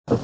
Yeah?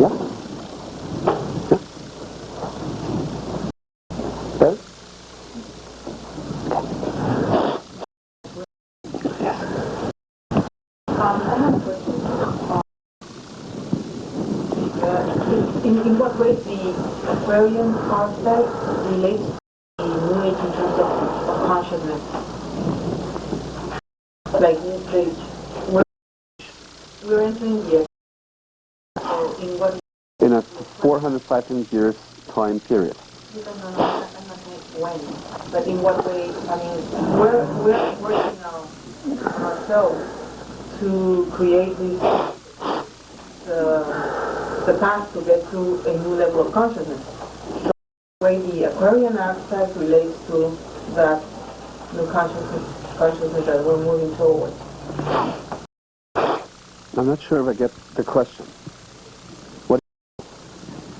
Yeah? Well? I have a question. In what way the Aquarian aspect relates to the New Age in terms of consciousness? Like we're entering the so in what? In a 400, 500 years time period. I'm not saying when, but in what way? I mean, we're working on ourselves to create this the path to get to a new level of consciousness. So the way the Aquarian aspect relates to that new consciousness that we're moving towards. I'm not sure if I get the question. What?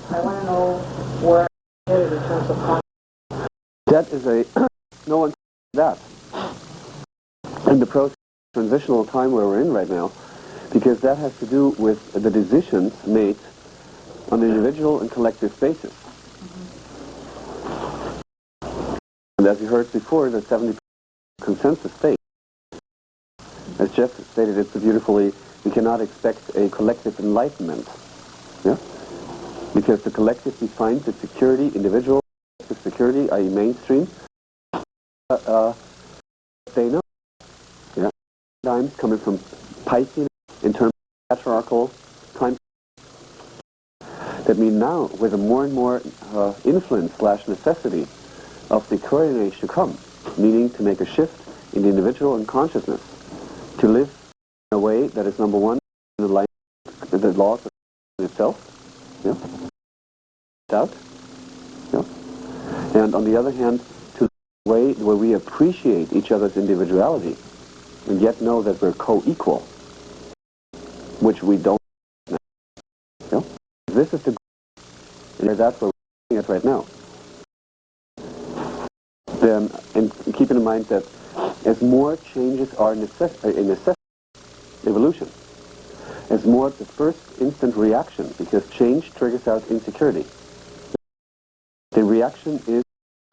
I want to know where I'm headed in terms of consciousness. That is a no one that in the process transitional time where we're in right now, because that has to do with the decisions made on an individual and collective basis. And as you heard before, the 70% consensus state, as Jeff stated it so beautifully, we cannot expect a collective enlightenment. Yeah? Because the collective defines its security, individual security, i.e. mainstream, they know. Yeah? Times coming from Pisces in terms of patriarchal time. That means now, with a more and more influence / necessity of the Aquarian age to come, meaning to make a shift in the individual and consciousness, to live in a way that is number one, in the laws of itself, yeah, doubt, yeah, and on the other hand, to live in a way where we appreciate each other's individuality, and yet know that we're co-equal, which we don't now. Yeah? This is the goal, and that's what we're looking at right now. Then, and keep in mind that as more changes are a necessity, evolution, as more the first instant reaction, because change triggers out insecurity. The reaction is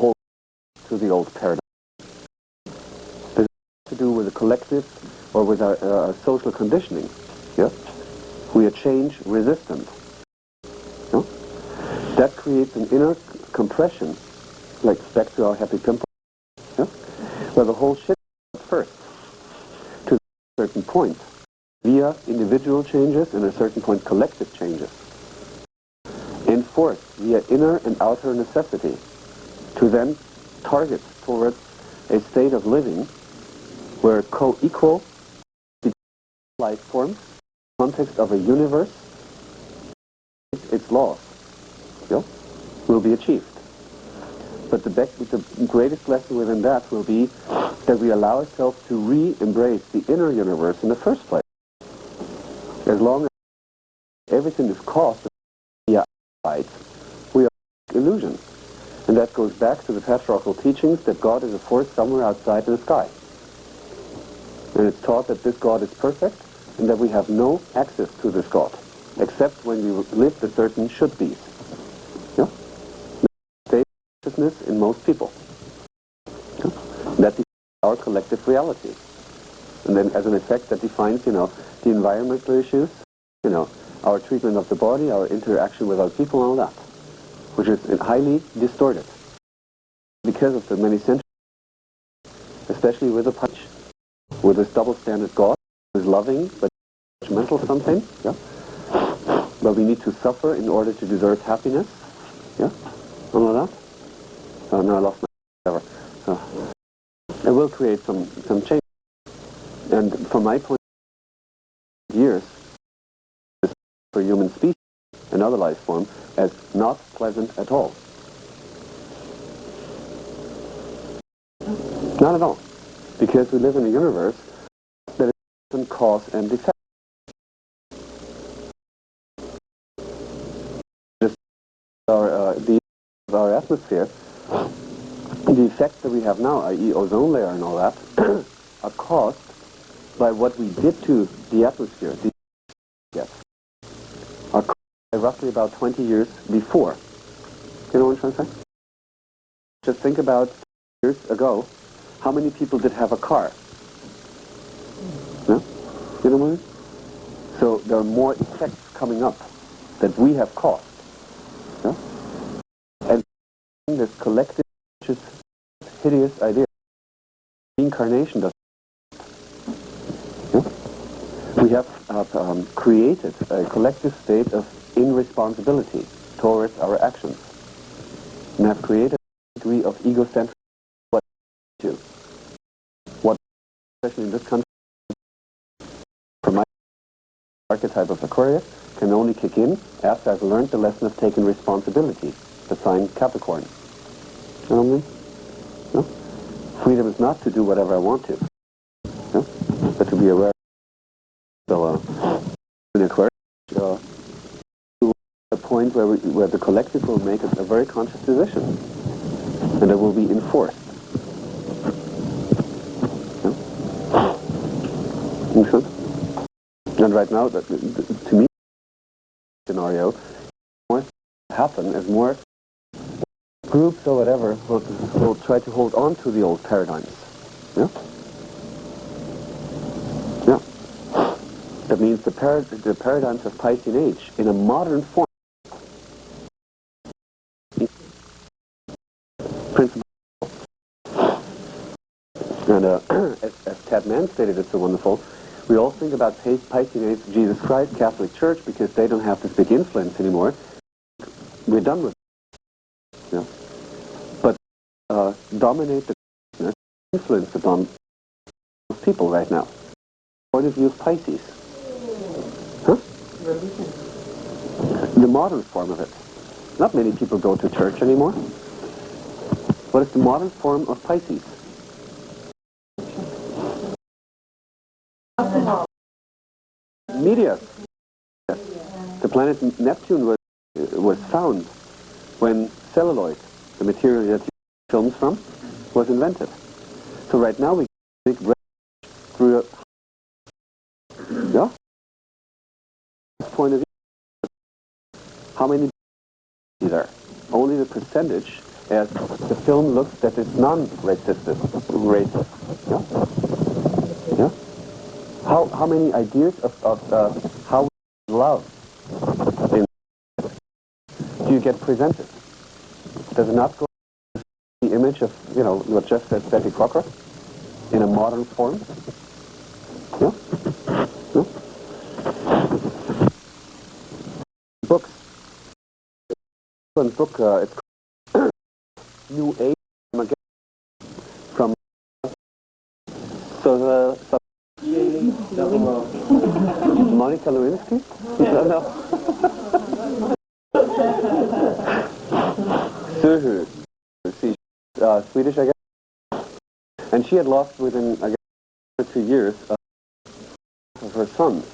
whole to the old paradigm. This has to do with the collective or with our social conditioning. Yeah? We are change resistant. Yeah? That creates an inner compression, like back to our happy pimple, yeah? Where the whole shit first to a certain point via individual changes and at a certain point collective changes. Enforced via inner and outer necessity to then target towards a state of living where co-equal life forms, in the context of a universe, its laws, yeah, will be achieved. But the greatest lesson within that will be that we allow ourselves to re-embrace the inner universe in the first place. As long as everything is caused via outside, we are illusions. And that goes back to the patriarchal teachings that God is a force somewhere outside in the sky. And it's taught that this God is perfect and that we have no access to this God, except when we live the certain should-bes. Yeah? Consciousness in most people. Yeah? That defines our collective reality. And then as an effect that defines, the environmental issues, our treatment of the body, our interaction with other people and all that, which is highly distorted. Because of the many centuries, especially with the punch, with this double standard God, who is loving but judgmental something, yeah? But we need to suffer in order to deserve happiness. Yeah? All of that? Oh, no, I lost my... whatever. So, it will create some change. And from my point of view, years, for human species and other life form as not pleasant at all. Not at all. Because we live in a universe that is cause and effect. Our atmosphere, the effects that we have now, i.e. ozone layer and all that, are caused by what we did to the atmosphere, are caused by roughly about 20 years before. You know what I'm trying to say? Just think about years ago, how many people did have a car? No? You know what I mean? So there are more effects coming up that we have caused. Yeah? And this collective, which is hideous idea, reincarnation does. Yeah? We have created a collective state of irresponsibility towards our actions, and have created a degree of egocentric what especially in this country, for my archetype of Aquarius, can only kick in after I've learned the lesson of taking responsibility, the sign Capricorn. You know what I mean? No? Freedom is not to do whatever I want to, no? But to be aware. So, in Aquarius, to a point where the collective will make a very conscious decision, and it will be enforced. No? Makes sense? And right now, to me, scenario, more happen as more groups or whatever will try to hold on to the old paradigms. Yeah? Yeah. That means the paradigms of Piscean age in a modern form. Principle. And as Ted Mann stated, it's so wonderful. We all think about Piscean age, Jesus Christ, Catholic Church, because they don't have this big influence anymore. We're done with it. You know? But dominate the influence upon people right now. Point of view of Pisces. Huh? The modern form of it. Not many people go to church anymore. What is the modern form of Pisces? Media. The planet Neptune was found when celluloid, the material that you films from, was invented. So right now we big through yeah. Point of view. How many are there? Only the percentage as the film looks that it's non-racist. Yeah? Yeah? How many ideas of how we love do you get presented? Does it not go to the image of, you know, what just said Betty Crocker in a modern form? Yeah? Yeah? Books. One book, it's called New Age from Monica Lewinsky? No. Suhu. She's Swedish, I guess. And she had lost within, I guess, 2 years of her sons.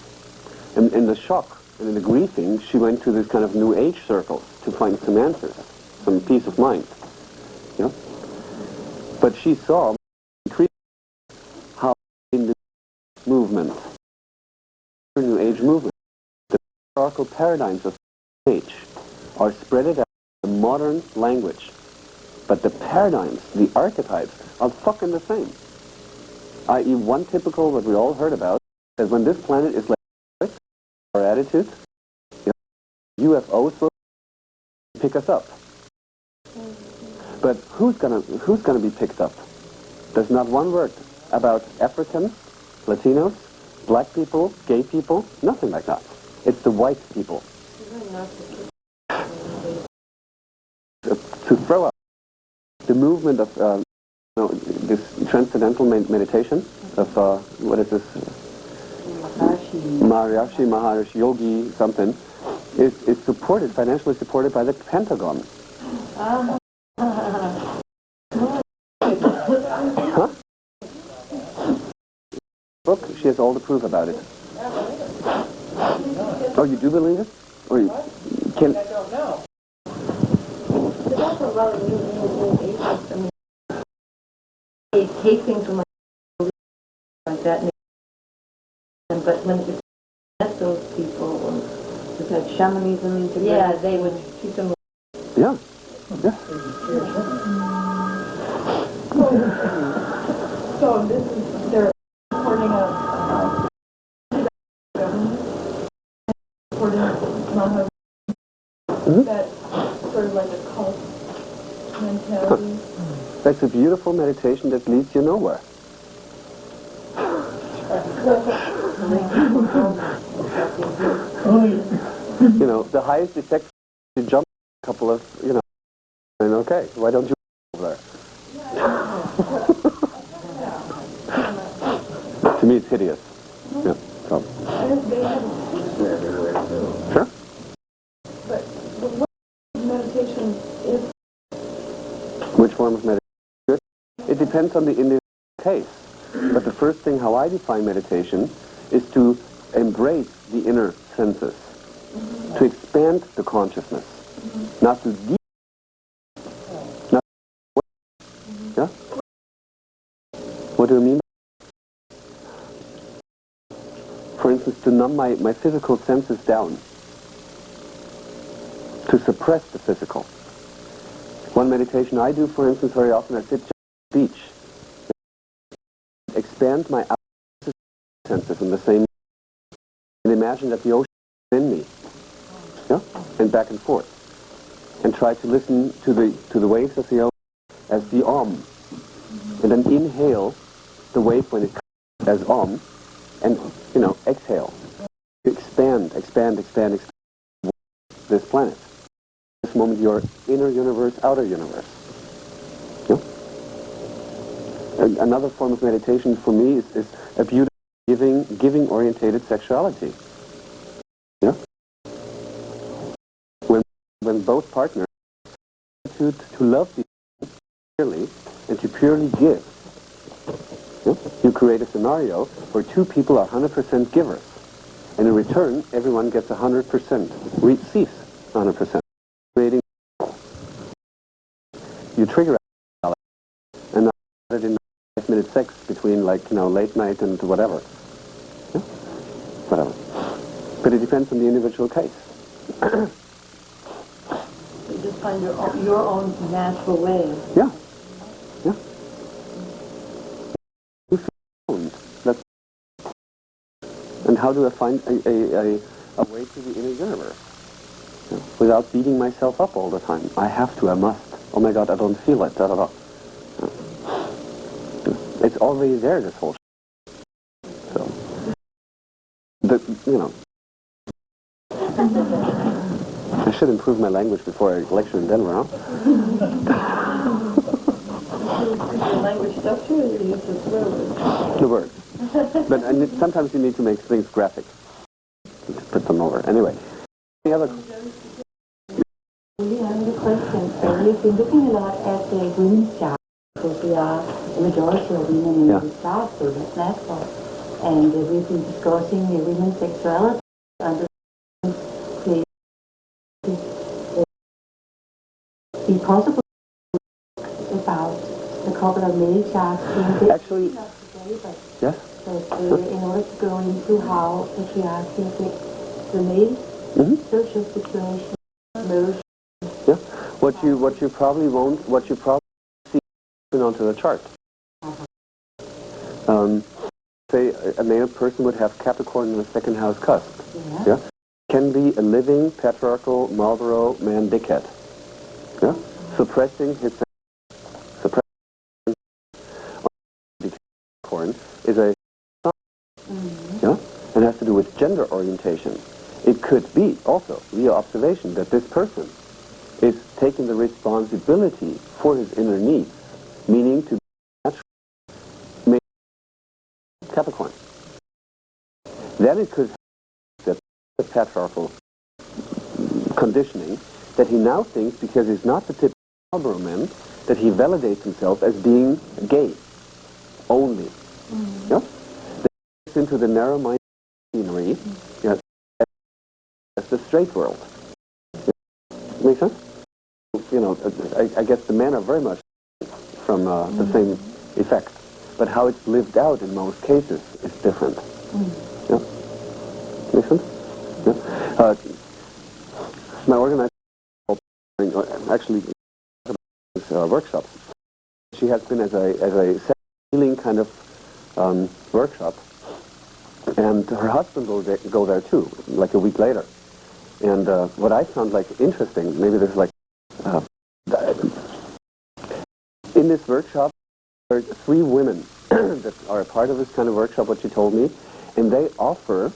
And in the shock and in the grieving, she went to this kind of New Age circles to find some answers, some peace of mind. You know? But she saw how in the movement, the New Age movement, the historical paradigms of age are spread out in the modern language. But the paradigms, the archetypes, are fucking the same. I.e., one typical, what we all heard about, is when this planet is like our attitude, you know, UFOs will pick us up. But who's gonna be picked up? There's not one word about Africans, Latinos, black people, gay people, nothing like that. It's the white people. throw up. The movement of this transcendental meditation of what is this? Maharishi Yogi something is supported, financially supported by the Pentagon. Huh? Book, she has all the proof about it. Oh, you do believe it? Or you can? I don't know. There's also a lot of new atheists. I mean, they take things from like that, but when you met those people, it's like shamanism integrated. Yeah, they would teach them. Yeah. Yeah. So this is they're supporting a government, supporting Maha. That sort of like a cult mentality. That's a beautiful meditation that leads you nowhere. You know, the highest effect is to jump a couple of, you know, and okay, why don't you over there? To me, it's hideous. Yeah. So. Sure. But what meditation is? Which form of meditation? It depends on the individual case. But the first thing how I define meditation is to embrace the inner senses, to expand the consciousness, not to deep. Yeah? What do you mean? For instance, to numb my physical senses down, to suppress the physical. One meditation I do, for instance, very often, I sit just on the beach, expand my outer senses in the same, and imagine that the ocean is in me, yeah, and back and forth, and try to listen to the waves of the ocean as the Om, and then inhale the wave when it comes as Om, and exhale, to expand this planet. This moment, your inner universe, outer universe. Yeah? Another form of meditation for me is a beautiful giving-orientated sexuality. Yeah? When both partners to love the purely and to purely give. Yeah? You create a scenario where two people are 100% givers, and in return, everyone gets 100%, receives 100%. Creating, you trigger and not in 5-minute sex between late night and whatever. Yeah? Whatever. But it depends on the individual case. You just find your own natural way. Yeah. Yeah. You found that. And how do I find a way to the inner universe? Yeah. Without beating myself up all the time. I have to, I must. Oh my God, I don't feel it. Da, da, da. Yeah. It's already there, this whole So, I should improve my language before I lecture in Denver, huh? The language stuff too, or you use the words? The words. But sometimes you need to make things graphic. To put them over. Anyway. Any other? We have another question. We've been looking a lot at the women's chart because we are the majority of women in the chart, so that's natural. And we've been discussing the women's sexuality and the be possible about the couple of male charts being actually, today, but yes. In order to go into how patriarchy affects the male social situation, emotion. Yeah. What you probably see onto the chart. Say a male person would have Capricorn in the second house cusp. Yeah. Can be a living patriarchal Marlboro man dickhead. Yeah. Suppressing Capricorn is a yeah, and has to do with gender orientation. It could be also via observation that this person is taking the responsibility for his inner needs, meaning to make Capricorn. Then it could have the patriarchal conditioning that he now thinks, because he's not the typical Marlboro man, that he validates himself as being gay only. Yeah? That gets into the narrow-minded scenery, yeah, as the straight world. Make sense? You know, I guess the men are very much from the same effect, but how it's lived out in most cases is different. Yeah? Make sense? Yeah? My organizer actually workshops. She has been as a healing kind of workshop, and her husband go there too, like a week later. And what I found like interesting, maybe there's like in this workshop there are 3 women that are a part of this kind of workshop, what she told me, and they offer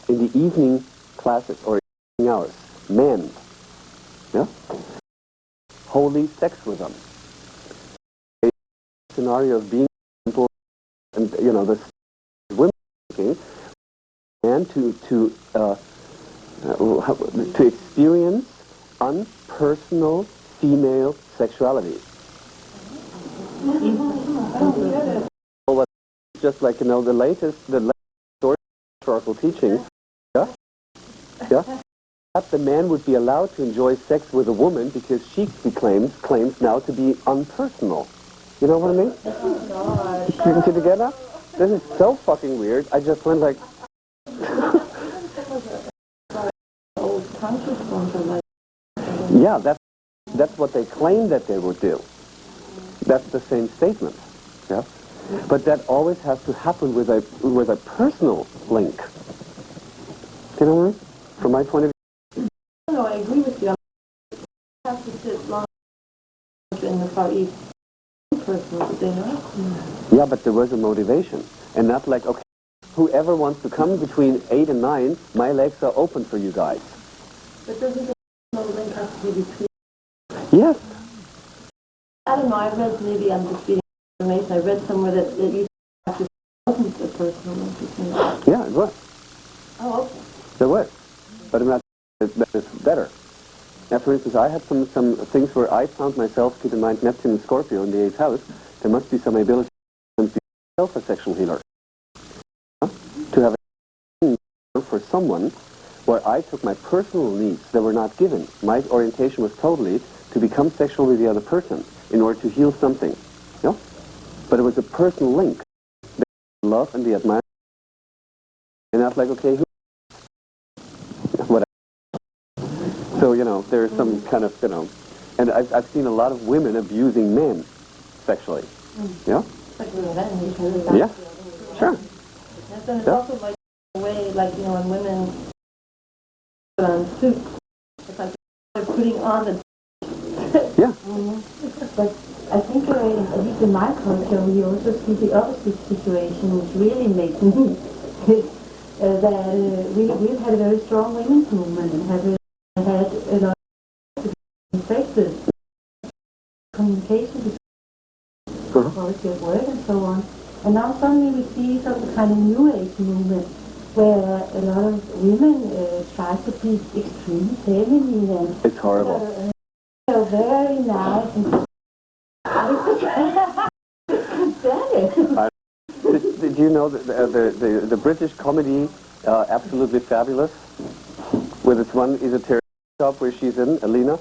in the evening classes or evening hours men, yeah, holy sex with them. A scenario of being simple, and you know, the women thinking, and to experience unpersonal female sexuality. Just like, you know, the latest historical teachings, yeah, that the man would be allowed to enjoy sex with a woman because she claims now to be unpersonal. You know what I mean? Did you get that? This is so fucking weird. I just went like. Yeah, that's what they claim that they would do. That's the same statement. Yeah, but that always has to happen with a personal link. You know what I mean? From my point of view. No, I agree with you. I have to sit long in the Far East. Personal, they know. Yeah, but there was a motivation, and not like, okay, whoever wants to come between 8 and 9, my legs are open for you guys. But doesn't the personal link have to be between? Yes. I don't know, I read, maybe I'm just being information, I read somewhere that you wasn't a personal link between them. Yeah, it was. Oh, okay. There was. But I'm not that it's better. Now, for instance, I had some things where I found myself, keep in mind Neptune and Scorpio in the 8th house, there must be some ability to be myself a sexual healer. Huh? To have a for someone where I took my personal needs that were not given. My orientation was totally to become sexual with the other person in order to heal something. You know? But it was a personal link. The love and the admiration. And I was like, okay, whatever. So, you know, there's some kind of, you know, and I've seen a lot of women abusing men sexually. Yeah? Yeah, sure. And then it's also like a way, like, you know, when women put on suits, it's like they're putting on the... Yeah. But I think, at least in my culture, we also see the opposite situation, which really makes me that we've had a very strong women's movement and have had a lot of effective communication, quality of work and so on. And now suddenly we see some kind of new age movement where a lot of women try to be extremely feminine and it's horrible. So very nice and Did you know that the British comedy Absolutely Fabulous, with its one esoteric shop where she's in, Alina,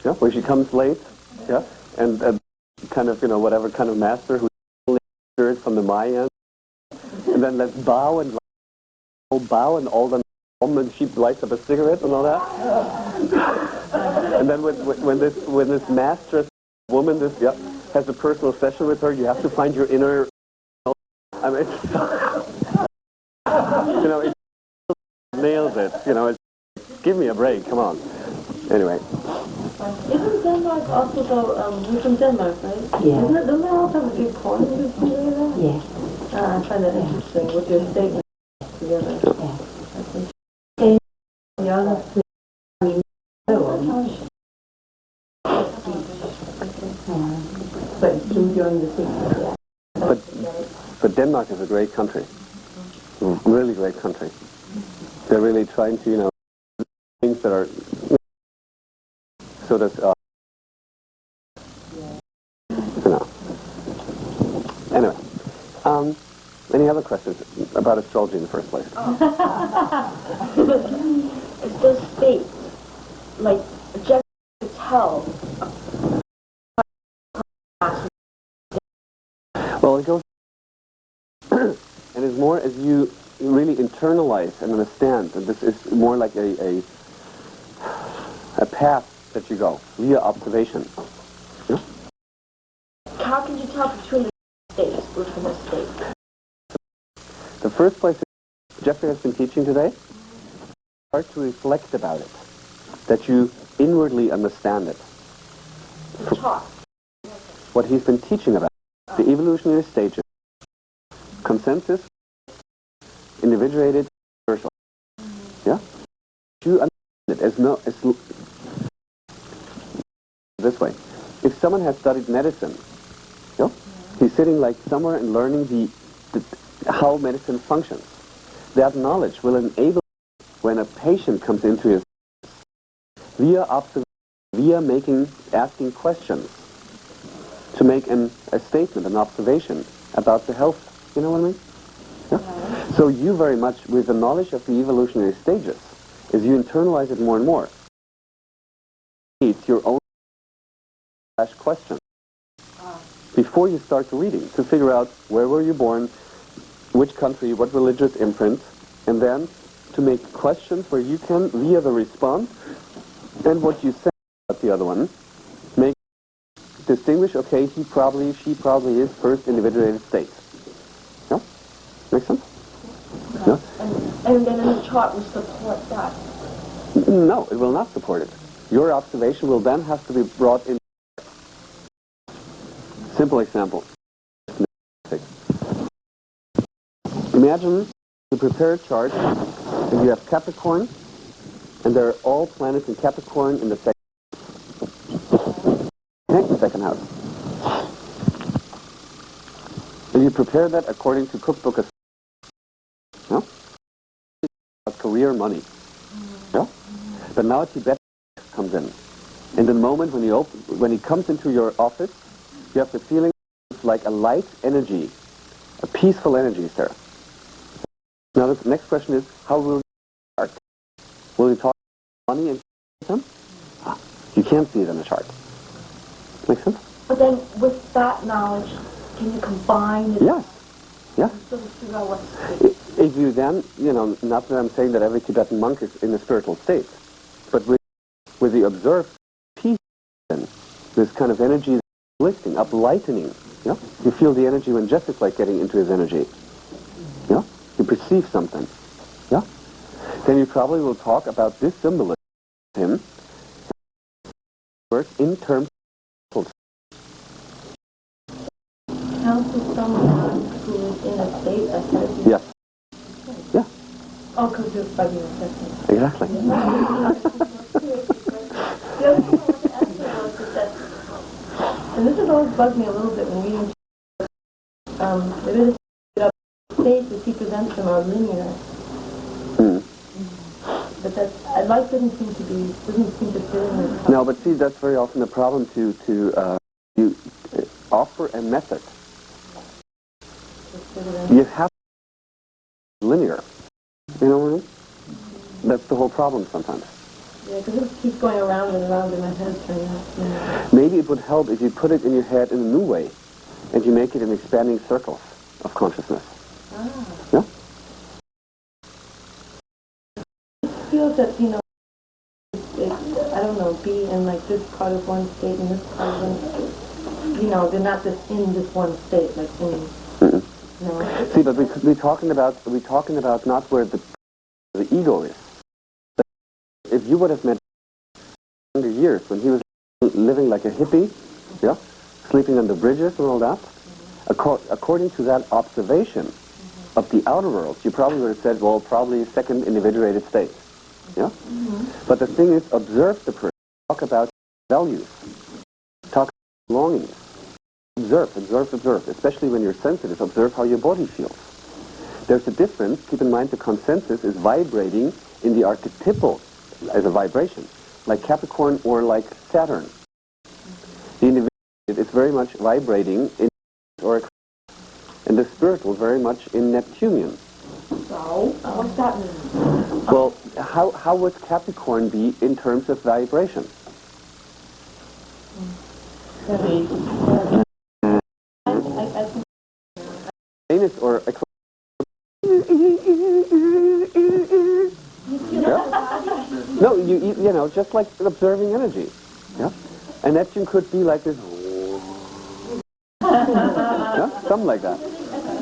yeah, where she comes late, yeah, and kind of, you know, whatever kind of master who heard from the Mayans, and then let's bow and all the and she lights up a cigarette and all that, and then when this master woman has a personal session with her, you have to find your inner. I mean, you know, it nails it. You know, give me a break. Come on. Anyway. Isn't Denmark also, though, you're from Denmark, right? Yeah. Don't they also have a big porn industry there? Yeah. I find that interesting with your statement together. Yeah. I think. during the 60s, yeah. But Denmark is a great country. Really great country. They're really trying to, things that are, so does, Anyway, any other questions about astrology in the first place? It's those states, like, just to tell. Well, it goes, and it's more as you really internalize and understand, and this is more like a path that you go via observation. Yeah? How can you tell between the states, within the states? The first place Jeffrey has been teaching today, start to reflect about it, that you inwardly understand it. The talk. What he's been teaching about, the evolutionary stages, consensus, individuated, universal. Yeah? You understand it as this way. If someone has studied medicine, he's sitting like somewhere and learning how medicine functions. That knowledge will enable when a patient comes into his via observation, via asking questions to make a statement, an observation about the health. You know what I mean? Yeah? So you very much, with the knowledge of the evolutionary stages, as you internalize it more and more, it's your own question before you start the reading to figure out where were you born, which country, what religious imprint, and then to make questions where you can, via the response and what you say about the other one, distinguish, okay, she probably is first individuated state. Yeah? Make sense? Okay. Yeah? And then in the chart will support that. No, it will not support it. Your observation will then have to be brought in. Simple example. Imagine you prepare a chart and you have Capricorn, and there are all planets in Capricorn in the second house. And you prepare that according to cookbook of career, money. Yeah? But now Tibet comes in. In the moment when he comes into your office, you have the feeling it's like a light energy, a peaceful energy is there. Now the next question is, how will you start? Will you talk about money and them? You can't see it in the chart. Make sense? But then with that knowledge, can you combine it? Yes. Yeah. So to figure out what If you then, not that I'm saying that every Tibetan monk is in a spiritual state, but with the observed peace, this kind of energy lifting, lightening, you feel the energy when Jeff is like getting into his energy. You perceive something. Then you probably will talk about this symbolism of him in terms of how to someone who is in a state of therapy? Yes. Yeah. Oh, because you're by the assessment. Exactly. The other thing I wanted to ask you was that, and this has always bugged me a little bit when reading, there is a states as he presents them are linear. But life doesn't seem to fit in with. No, but see, that's very often a problem to you offer a method. You have linear. You know what I mean? That's the whole problem sometimes. Yeah, because it keeps going around and around in my head, turning out. Maybe it would help if you put it in your head in a new way, and you make it in expanding circles of consciousness. Yeah? It feels that, I don't know, be in like this part of one state and this part of one state. They're not just in this one state, like in, See, but we're talking about not where the ego is. But if you would have met younger years when he was living like a hippie, sleeping on the bridges and all that, according to that observation of the outer world, you probably would have said, well, probably second individuated state. Yeah? But the thing is, observe the person, talk about values, talk about longings. observe, observe, observe. Especially when you're sensitive, observe how your body feels. There's a difference. Keep in mind the consensus is vibrating in the archetypal as a vibration, like Capricorn or like Saturn. The individual is very much vibrating in or and the spiritual very much in Neptunian. So, what's that mean? Well, how would Capricorn be in terms of vibration? Venus or yeah? No, you know, just like observing energy. Yeah? And Neptune could be like this. Yeah? Something like that.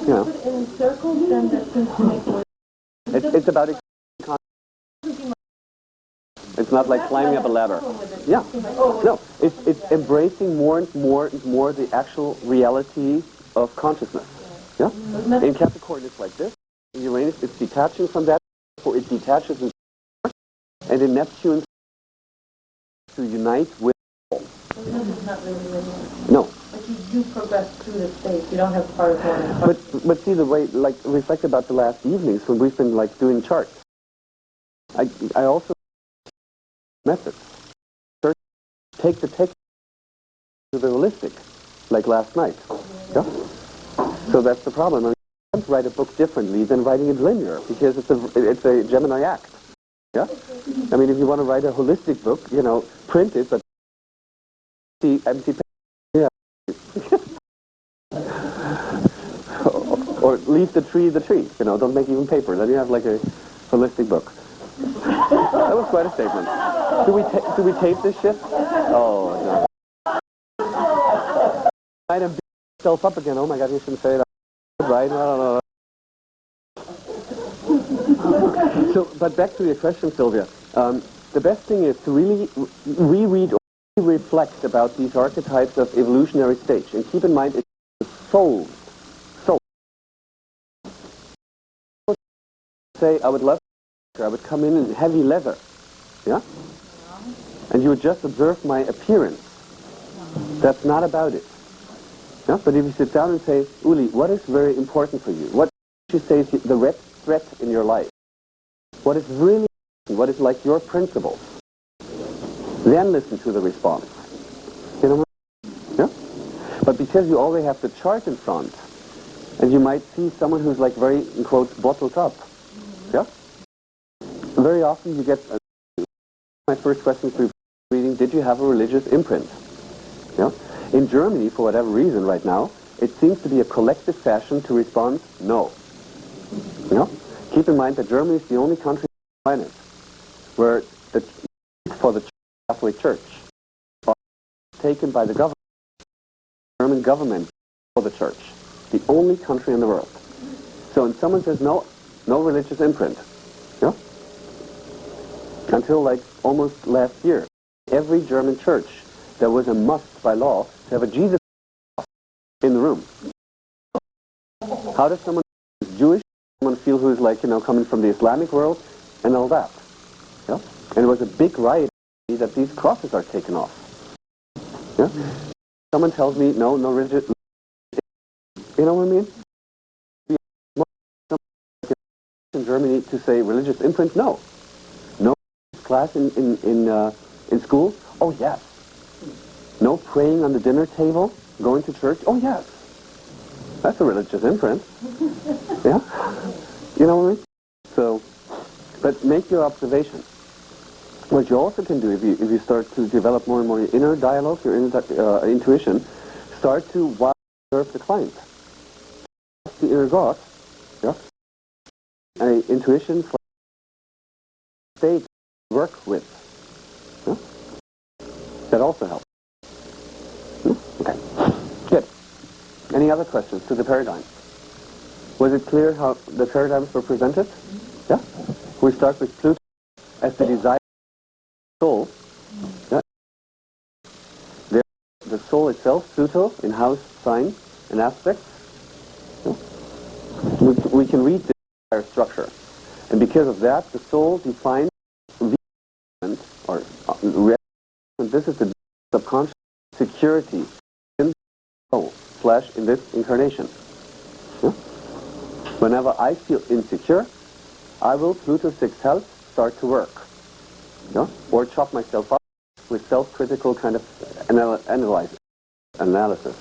You know. In circles, then that seems to make more... It's about it's not like climbing up a ladder. Yeah. No, it's embracing more and more and more the actual reality of consciousness. Yeah? In Capricorn it's like this. In Uranus it's detaching from that, or it detaches and in Neptune to unite with It's not really linear. no. But you do progress through the space. You don't have part of one and part But see the way, like, reflect about the last evenings when we've been, like, doing charts. I also methods. Take the text to the holistic, like last night. Yeah? So that's the problem. I mean, you can't write a book differently than writing it linear, because it's a Gemini act. Yeah? I mean, if you want to write a holistic book, you know, print it, but empty paper. Yeah. Or leave the tree, you know, don't make even paper. Then you have like a holistic book. That was quite a statement. Do we tape this shit? Oh, no. Might have beat yourself up again. Oh my God, you shouldn't say that. Right? I don't know. So, but back to your question, Sylvia. The best thing is to really reread or reflect about these archetypes of evolutionary stage. And keep in mind, it's the soul. Say, I would love I would come in heavy leather, yeah? And you would just observe my appearance. That's not about it. Yeah? But if you sit down and say, Uli, what is very important for you? What would you say is the red thread in your life? What is really important? What is like your principles? Then listen to the response. You know what? Yeah? But because you already have the chart in front, and you might see someone who's like very, in quotes, bottled up. Yeah? Very often you get, my first question for reading, did you have a religious imprint? Yeah? In Germany, for whatever reason right now, it seems to be a collective fashion to respond, no. You know? Keep in mind that Germany is the only country on the planet where for the Catholic Church are taken by the government, German government for the church. The only country in the world. So when someone says no religious imprint, yeah? Until like almost last year, every German church, there was a must by law to have a Jesus in the room. How does someone who's Jewish, someone feel who's like, you know, coming from the Islamic world and all that? Yeah? And it was a big riot that these crosses are taken off. Yeah? Someone tells me, no religious, you know what I mean? In Germany to say religious imprint, no. No class in school, oh yes. No praying on the dinner table, going to church, oh yes. That's a religious imprint. Yeah? You know what I mean? So, but make your observation. What you also can do if you start to develop more and more your inner dialogue, your inner intuition, start to observe the client. The inner God, yeah? An intuition state work with. Yeah? That also helps. Okay. Good. Any other questions to the paradigm? Was it clear how the paradigms were presented? Yeah? We start with Pluto as the desired soul. Yeah? There, the soul itself, Pluto, in house, sign, and aspects. Yeah? We can read the entire structure. And because of that, the soul defines or and this is the subconscious security in / in this incarnation. Yeah? Whenever I feel insecure, I will, Pluto 6 health, start to work. Yeah? Or chop myself up with self-critical kind of analysis.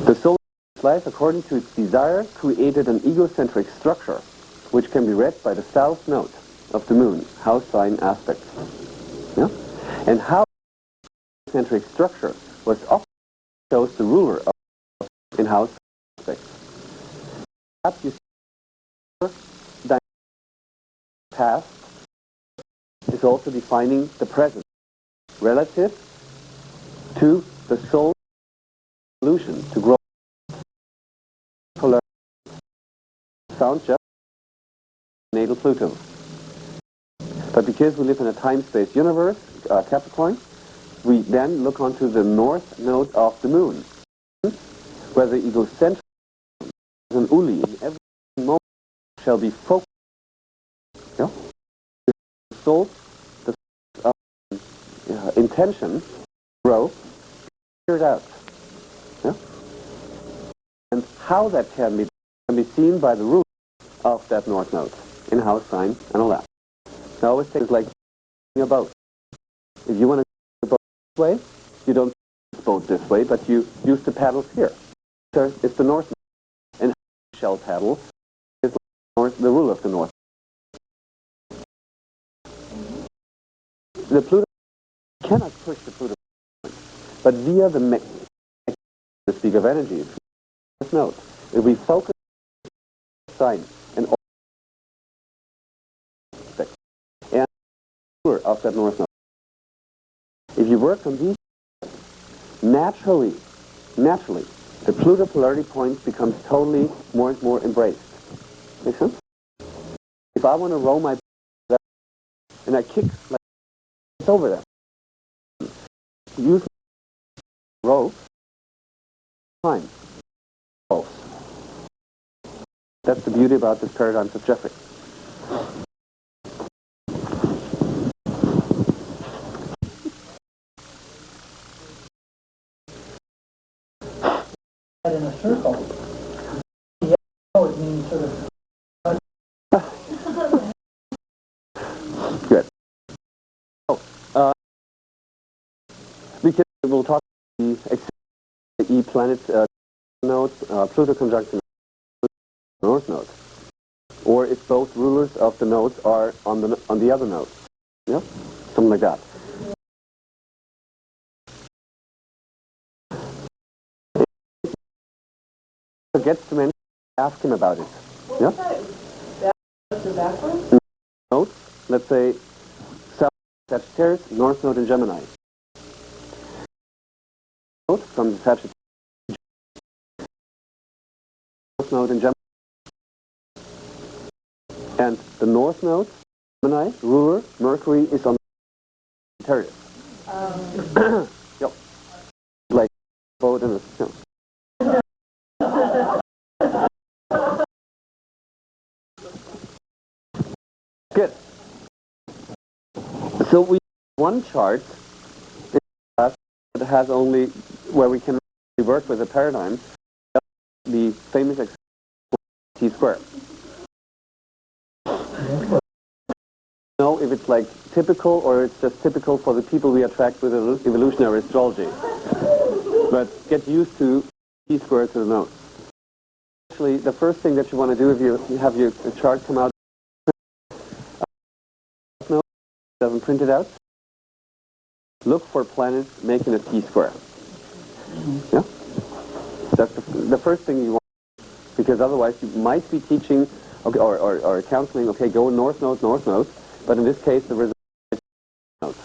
The soul life, according to its desire, created an egocentric structure, which can be read by the south node of the moon, house sign aspect. Yeah? And how egocentric structure was often shows the ruler of in house aspects. Perhaps you see the past is also defining the present relative to the soul evolution to grow polar sound just natal Pluto. But because we live in a time-space universe, Capricorn, we then look onto the north node of the moon, where the egocentric is an uli in every moment shall be focused. Yeah? The soul, the intention, grow, figured out. Yeah? And how that can be seen by the ruler of that north node in house sign and all that. I always think like a boat. If you want to go the boat this way, you don't the boat this way, but you use the paddles here. So it's the north node. And shell paddle is the rule of the north. The Pluto cannot push the Pluto, but via the speak of energy, north node. If we focus on the sign and all aspects and of that north node, if you work on these, naturally, the Pluto polarity point becomes totally more and more embraced. Make sense? If I want to row my and I kick like it's over there, use row time. That's the beauty about this paradigm of Jeffrey. In a circle, yeah, it means sort of. Good. Because we'll talk about the E planet nodes, Pluto conjunction north node, or if both rulers of the nodes are on the other node. Yeah, something like that. Forgets to mention, ask him about it. Yeah? Nodes, let's say South Sagittarius, North Node in Gemini. Node from the Sagittarius, North Node in Gemini. And the North Node, Gemini, ruler, Mercury is on Sagittarius. Yep. Like boat and a Good. So we have one chart that has only where we can work with a paradigm, the famous T square. Know if it's like typical or it's just typical for the people we attract with evolutionary astrology. But get used to T square to the node. Actually, the first thing that you want to do if you have your chart come out, doesn't print it out, look for planets making a T square. Yeah? That's the first thing you want, because otherwise you might be teaching, okay, or counseling, okay, go north node, but in this case there is a node.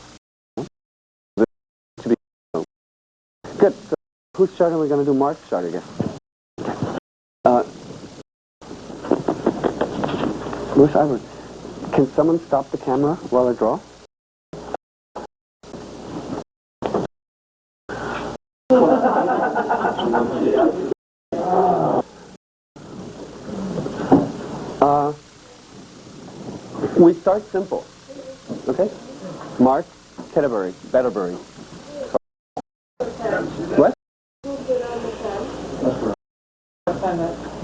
Good. So whose chart are we going to do? Mark's chart again. Wish I would. Can someone stop the camera while I draw? We start simple, okay? Mark, Canterbury, Batterbury.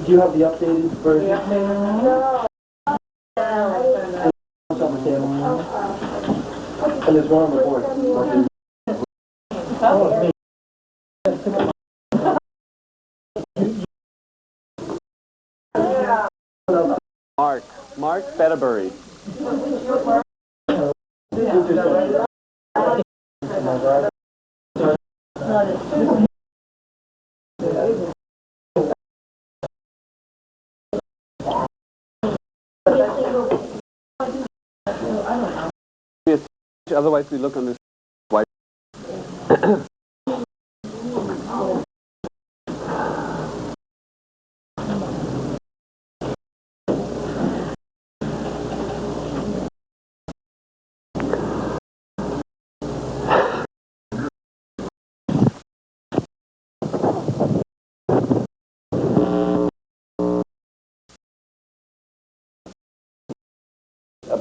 Do you have the updated version? It's on the table. And there's one on the board. Oh, me. Mark Fetterbury. Otherwise, we look on this white.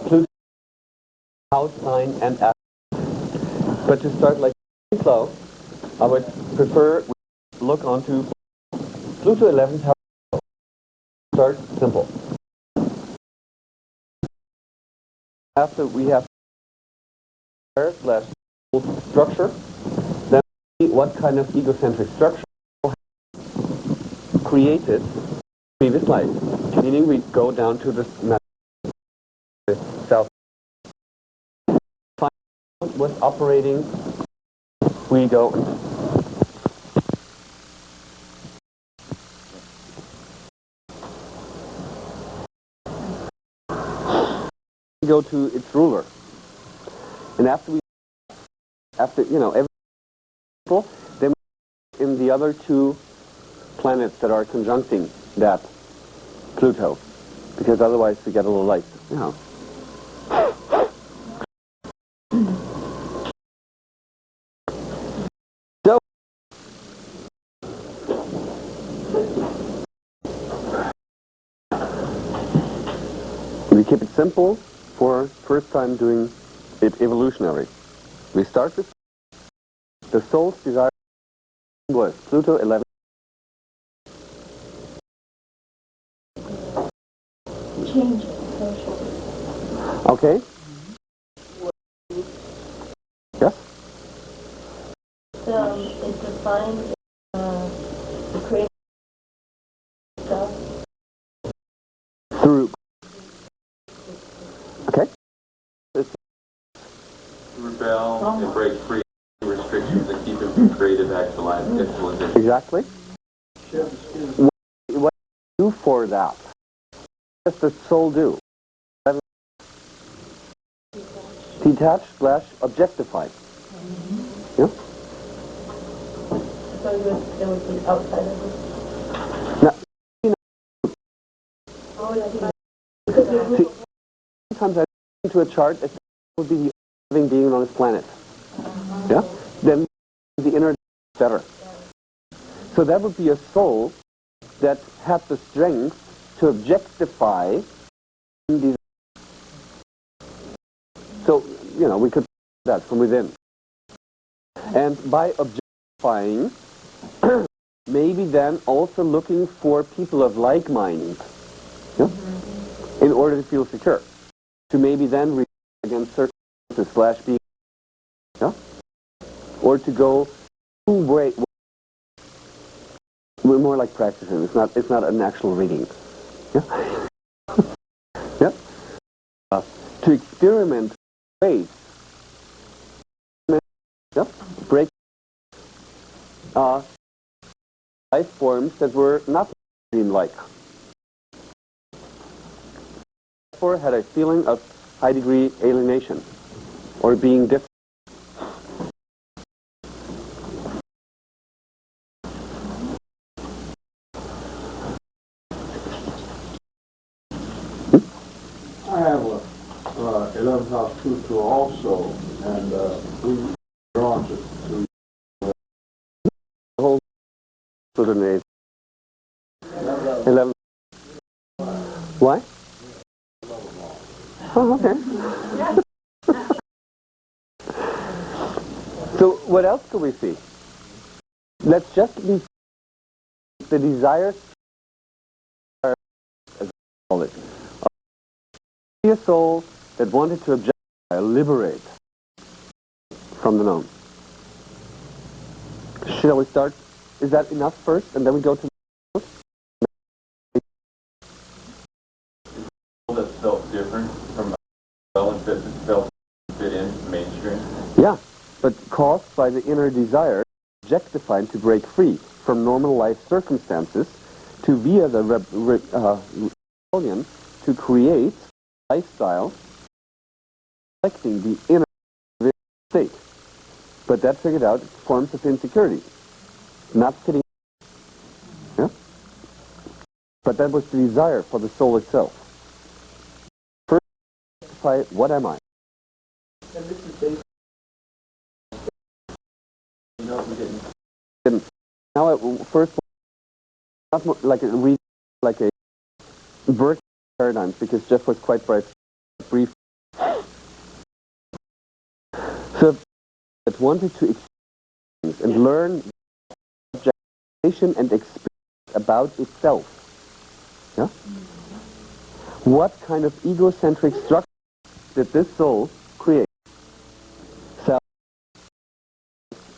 Pluto, outline and app. But to start like slow, I would prefer we look onto Pluto 11. Start simple. After we have slash structure, then we see what kind of egocentric structure created previous life. Meaning we go down to the self. Find out what's operating. We go. We go to its ruler, and after every people, then in the other two planets that are conjuncting that Pluto, because otherwise we get a little light, So we keep it simple for first time doing it evolutionary. We start with the soul's desire was Pluto 11. Change it socially. Okay. Yes? It's defined the creative stuff. Through. Okay. Rebel and break free of restrictions that keep him from creative actualization. Exactly. What do you do for that? What does the soul do? Detach slash objectify. Yeah? So it would be outside of this. Now, Oh, yeah. see, sometimes I look into a chart as would be the living being on this planet. Yeah? Then the inner better. So that would be a soul that had the strength to objectify these. So, we could do that from within. And by objectifying, maybe then also looking for people of like mind, in order to feel secure. To maybe then react against circumstances slash being, or to go way more like practicing. It's not an actual reading. Yeah. Yep. To experiment ways. Yep. Break life forms that were not dream-like. Therefore, had a feeling of high degree alienation or being different. I have a 11th house Pluto also, and we drawn to The whole Pluto 11. Why? Oh, okay. So what else could we see? Let's just be the desire call it. A soul that wanted to objectify, liberate from the known. Shall we start? Is that enough first, and then we go to That's self-different from self-fit in mainstream? Yeah, but caused by the inner desire, objectified to break free from normal life circumstances, to via the rebellion, to create a lifestyle reflecting the inner state. But that figured out forms of insecurity. Not fitting. Yeah? But that was the desire for the soul itself. First, identify what am I? And this is based, we didn't. Now, first, not more like a birth paradigms, because Jeff was quite brief. So, that wanted to experience and learn objection and experience about itself. Yeah? What kind of egocentric structure did this soul create? Self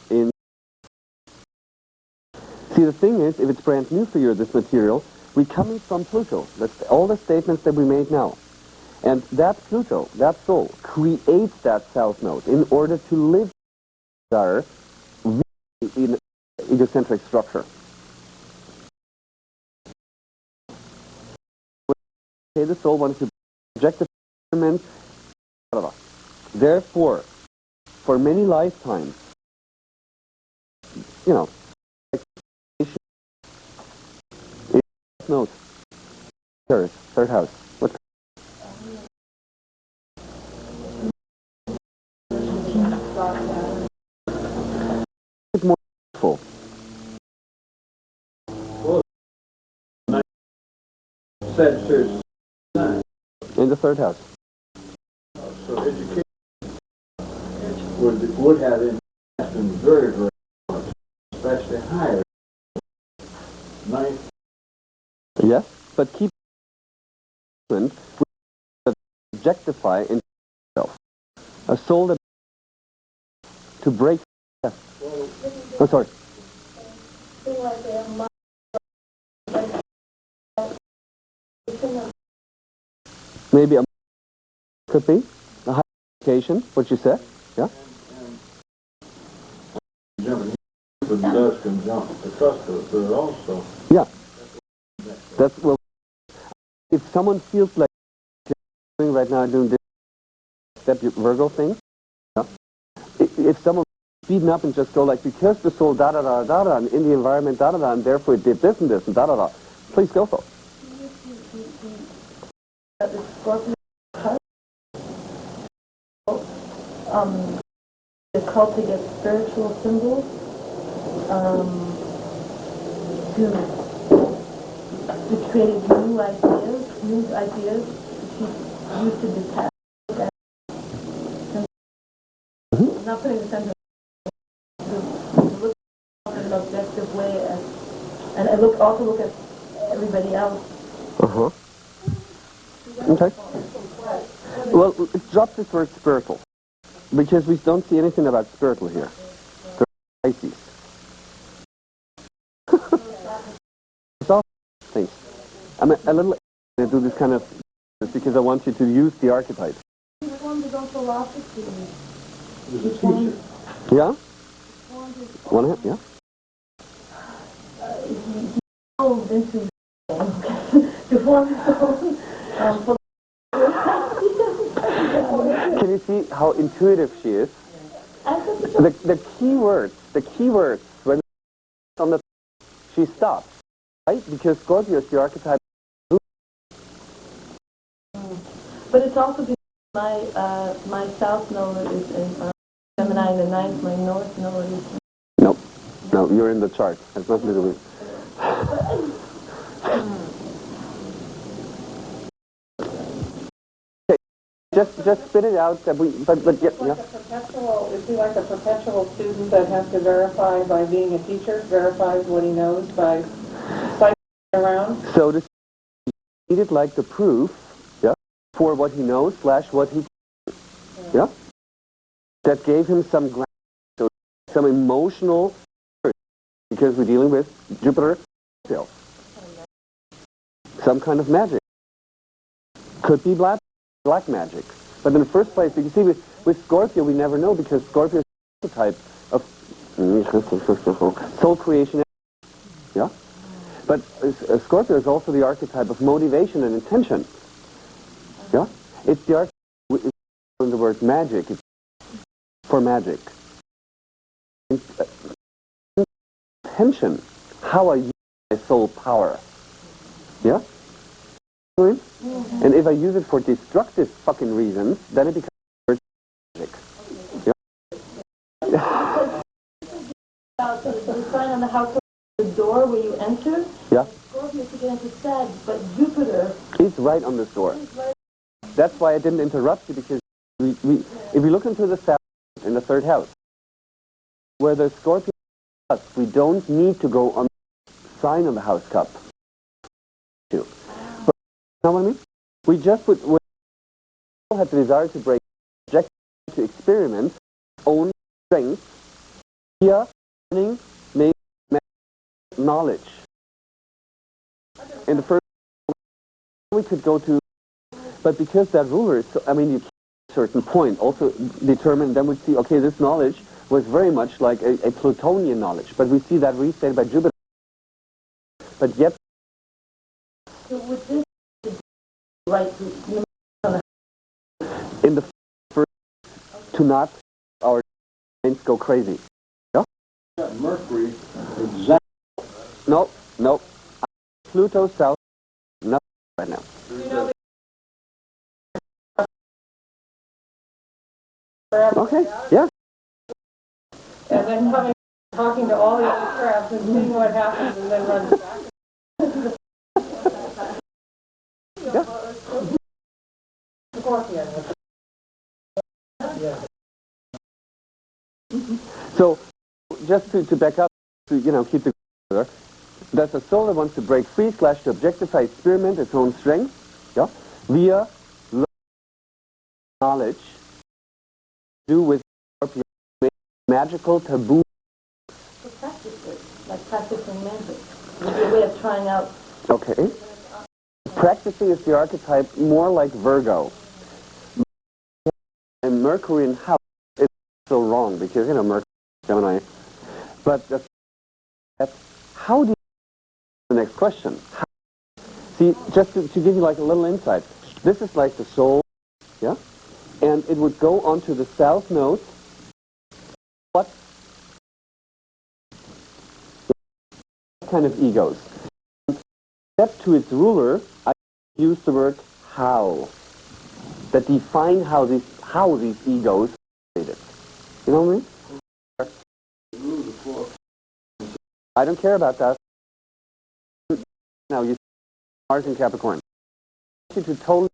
in. See, the thing is, if it's brand new for you, this material, we're coming from Pluto. That's all the statements that we made now. And that Pluto, that soul, creates that self-note in order to live there in egocentric structure. Okay, the soul wanted to objectify environment. Therefore, for many lifetimes, you know, note, third house. What? It's more full. Sagittarius In the third house. So education would have been very, very much, especially higher. Ninth. Yes, but keep in objectify in itself. A soul that to break. Yes. Oh, sorry. Maybe a could be a high education. What you said? Yeah. Jumping, but does can jump the cusp but also. Yeah. That's well. If someone feels like doing right now, doing this that Virgo thing, yeah. If someone speeding up and just go like, because the soul da da da da da, and in the environment da da da, and therefore it did this and this and da da da, please go for it. The Scorpio is called to get spiritual symbols to create new ideas she used to detect. Not putting the sense to look in an objective way and also look at everybody else. Uh-huh. Okay. Well, drop this word spiritual, because we don't see anything about spiritual here. Pisces. It's all things. I'm a little to do this kind of because I want you to use the archetype. He formed his own philosophy. There's a teacher. Yeah? One hand? Yeah? He evolved into to form his own philosophy. Can you see how intuitive she is? The key words when on the she stops, right? Because Scorpio is the archetype. But it's also because my south node is in Gemini, the ninth. My north node is. No, you're in the chart. Has nothing to do with. Just spit it out. But yeah. Is he like a perpetual student that has to verify by being a teacher, verifies what he knows by cycling around? So this needed like the proof, yeah, for what he knows slash what he, yeah, that gave him some ground, so some emotional, because we're dealing with Jupiter still. Some kind of magic. Could be black magic. But in the first place, you see, with Scorpio, we never know, because Scorpio is the type of soul creation. Yeah? But Scorpio is also the archetype of motivation and intention. Yeah? It's the archetype in the word magic. It's for magic. Intention. How I use my soul power. Yeah? And if I use it for destructive fucking reasons, then it becomes magic. Yeah? The sign on the house, the door where you enter. Yeah? Scorpio to get into Sag, but Jupiter It's right on this door. That's why I didn't interrupt you, because if we look into the south in the third house, where the Scorpio is, we don't need to go on the sign of the house cup. But you know what I mean? We just would have the desire to break objective, to experiment own strength via learning, maybe knowledge. In the first, we could go to, but because that ruler is, so, I mean, you can at a certain point also determine, then we see, okay, this knowledge was very much like a Plutonian knowledge, but we see that restated by Jupiter. But yet, so would this right in the first, to not our minds go crazy. Yeah? Mercury, exactly. No. Pluto south, nothing right now. Okay, yeah. And then talking to all the other crabs and seeing what happens and then running back. Yeah. Scorpion. So, just to back up, to keep the there, that's a soul that wants to break free slash to objectify, experiment its own strength, yeah, via knowledge, do with magical taboo. to practice it, like practicing magic? Would be a way of trying out. Okay. Practicing is the archetype more like Virgo. And Mercury in house is so wrong, because, Mercury, Gemini. But that's how do you, the next question. See, just to give you like a little insight, this is like the soul, yeah? And it would go onto the south node. What kind of egos? Step to its ruler, I use the word how. That define how these egos are created. You know what I mean? I don't care about that. Now you Mars and Capricorn. I want you to totally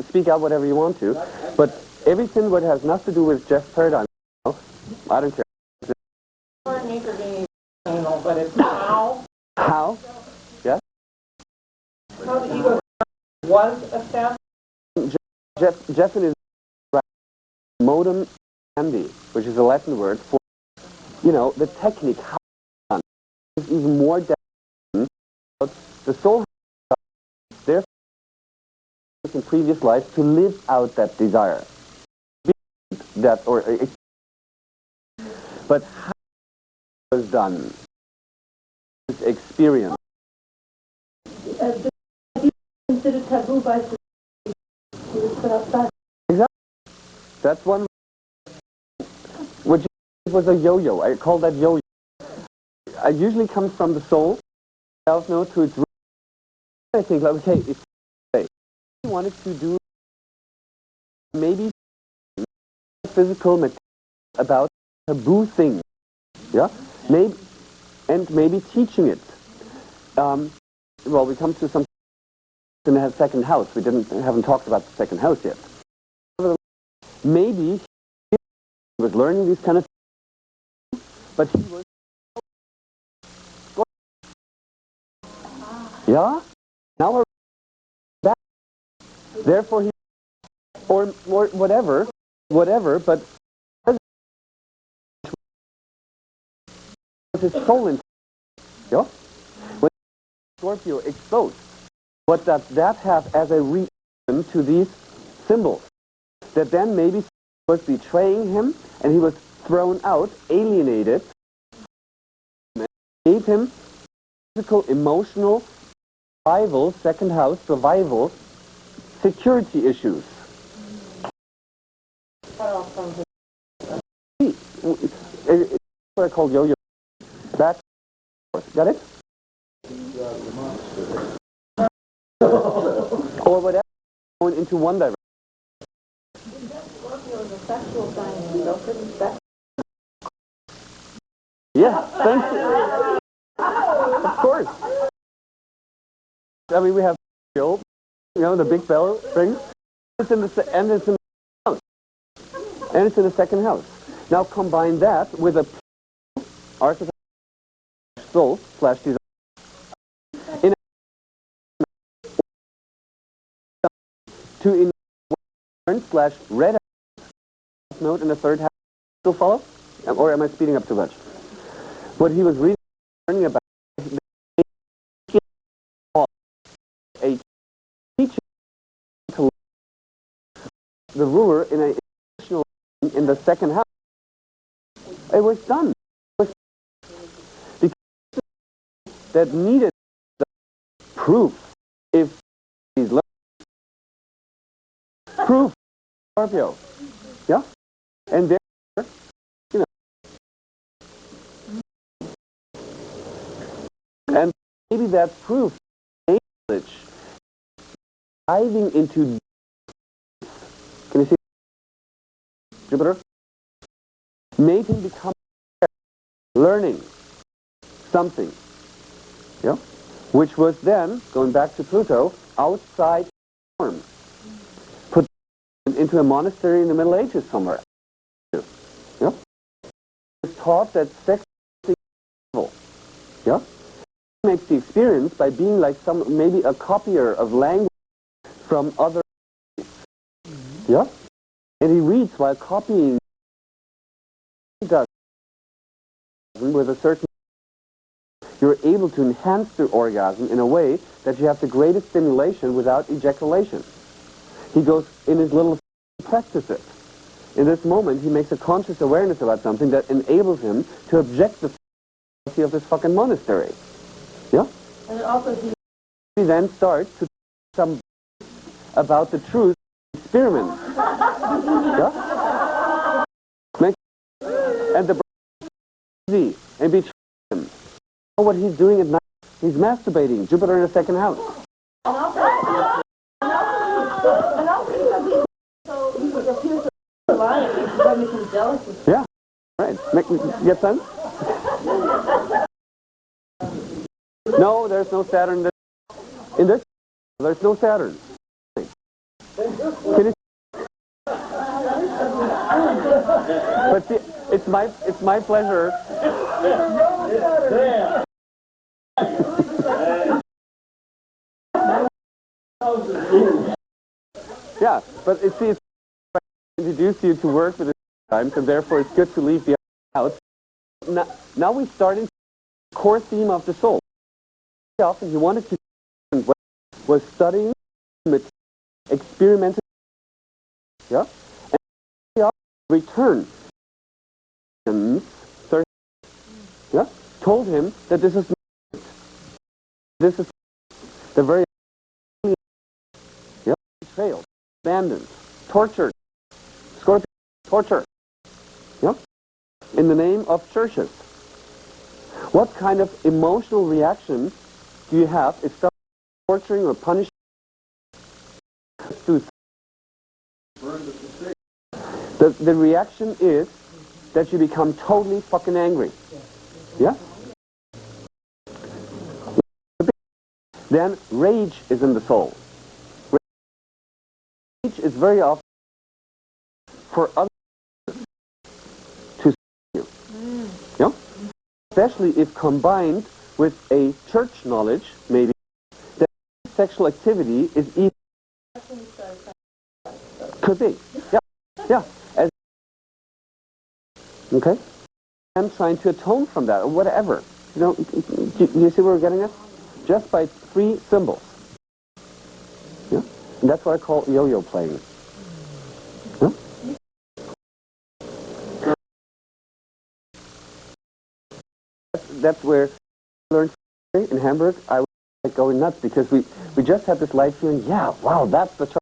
speak out whatever you want to, but everything what has nothing to do with Jeff's paradigm, I don't care. Nature being anal, but it's how. How? Yes? How the ego was established. Jeff in his modum andi, which is a Latin word for, the technique, how it's done, is even more depth. The soul has their in previous lives to live out that desire. But how it was done is experience. Considered taboo by society. He was put outside. Exactly. That's one. Which was a yo-yo. I call that yo-yo. It usually comes from the soul, self node to its root. I think, like, okay, if he wanted to do maybe physical material about taboo things, yeah, maybe teaching it. Well, we come to something in the second house. We haven't talked about the second house yet. Maybe he was learning these kind of things, but he was yeah. Now Therefore, he, or whatever, but his soul in, yeah? When Scorpio explodes, what does that have as a reaction to these symbols? That then maybe was betraying him and he was thrown out, alienated, gave him physical, emotional, survival, second house, survival, security issues. It's what I call yo-yo. Back, got it? Or whatever, going into one direction. Yeah, thank you. Of course. I mean, we have, you know, the big bell rings. It's in the and it's in the house, and it's in the second house. Now combine that with a archetype soul slash design in to in slash red note in the third house. Still follow? Or am I speeding up too much? What he was learning about a teaching to the ruler in a additional in the second house. It was done. It was because that needed the proof. If he's proof, Scorpio, yeah, and there, you know, and maybe that proof, knowledge, diving into. Can you see Jupiter? Made him become learning something, yeah, which was then going back to Pluto outside form, put into a monastery in the Middle Ages somewhere. Yeah, it's taught that sex is evil. Yeah, he makes the experience by being like maybe a copier of language from other. Yeah, and he reads while copying. He does with a certain. You're able to enhance the orgasm in a way that you have the greatest stimulation without ejaculation. He goes in his little practice it. In this moment, he makes a conscious awareness about something that enables him to object the of this fucking monastery. Yeah? And also he then starts to some about the truth experiment. Yeah? And the easy and betray him. What he's doing at night, he's masturbating. Jupiter in the second house. Yeah, right. Get sense? No, there's no Saturn. In this, there's no Saturn. Can you? But see, it's my pleasure. Yeah, but it's introduced you to work with it times, and therefore it's good to leave the out. Now we start into the core theme of the soul. Often he wanted to was studying, experimenting, yeah, and return. Yeah, told him that this is the very betrayal, abandoned, tortured, Scorpio, torture. Yeah, in the name of churches. What kind of emotional reaction do you have if someone is torturing or punishing? The reaction is that you become totally fucking angry. Yeah? Then rage is in the soul. Rage is very often for others to you. Yeah? Especially if combined with a church knowledge, maybe, that sexual activity is even Could be. Yeah. Yeah. Okay? I'm trying to atone from that, or whatever. You know, you see where we're getting at? Just by 3 symbols. Yeah? And that's what I call yo-yo playing. Yeah? That's where I learned in Hamburg. I was like going nuts because we just had this light feeling, yeah, wow, that's the chart.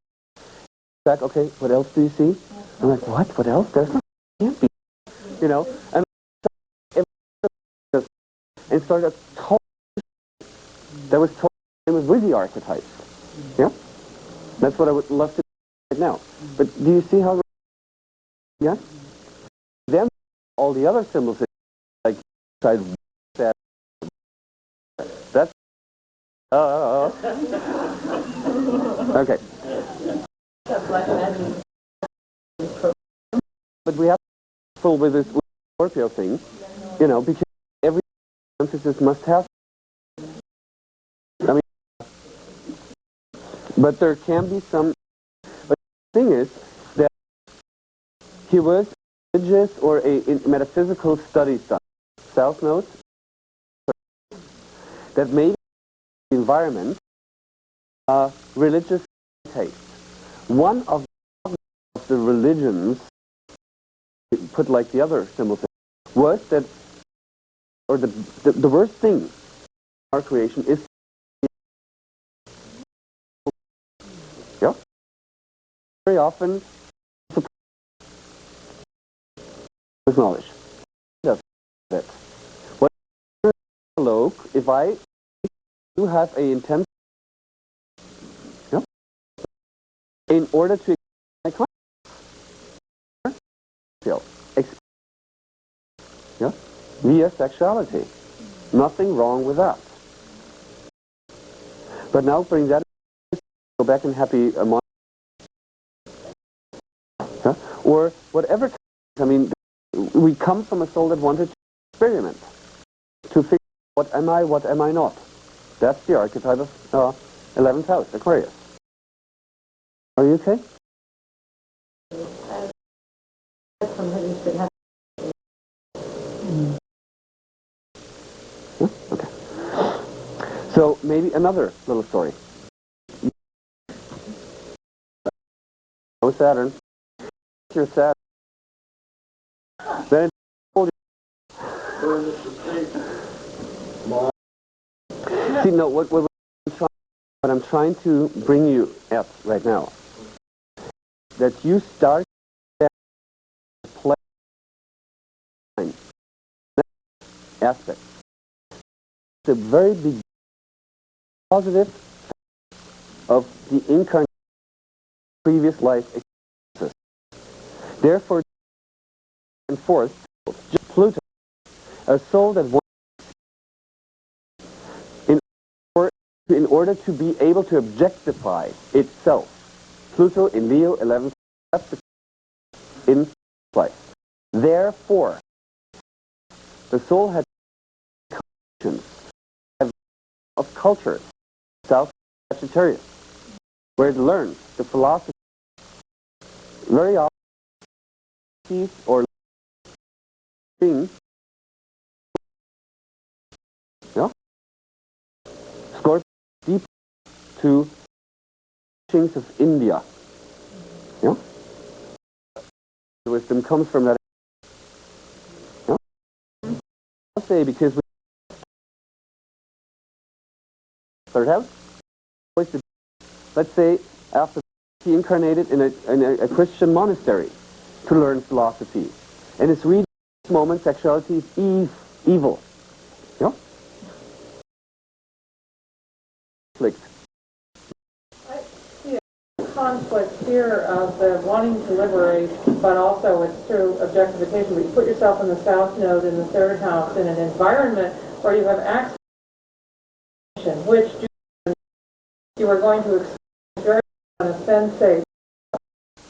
Back, okay, what else do you see? I'm like, what else? There's not, can't be. You know? And started a total, that was totally with the archetypes. Yeah? That's what I would love to do right now. But do you see how, yeah? Then all the other symbols, like, side, that's, okay. But we have to full with this Scorpio thing, you know, because every emphasis must have, I mean, but there can be some, but the thing is that he was religious or a metaphysical studies done. South Node, that made the environment religious taste. One of the religions, put like the other symbols, was that, or the worst thing in our creation is, yeah, very often with knowledge. That's it. What if I do have a intense, yeah, in order to yeah, via sexuality. Nothing wrong with that. But now bring that, go back in happy month, or whatever. I mean, we come from a soul that wanted to experiment, to figure out what am I not. That's the archetype of 11th house, Aquarius. Are you okay? Yeah? Okay. So maybe another little story. Oh, Saturn. You're Saturn. Then see, no, what I'm trying to bring you at right now, that you start that play aspect. The very big positive of the incarnate previous life experiences. Therefore, and fourth, Pluto, a soul that wants in order to be able to objectify itself. Pluto in Leo 11th, that's the in place. Therefore, the soul had conscience of culture, South Sagittarius, where it learns the philosophy very often or things, yeah, Scorpio deep to teachings of India. Yeah? The wisdom comes from that. Yeah? I'll say because we third house, let's say after he incarnated in a Christian monastery to learn philosophy. And it's really this moment sexuality is evil. Yeah? Conflict. I see a conflict here of the wanting to liberate, but also it's through objectification. But you put yourself in the South Node in the 3rd house in an environment where you have access to information, which you are going to experience very on a sensate.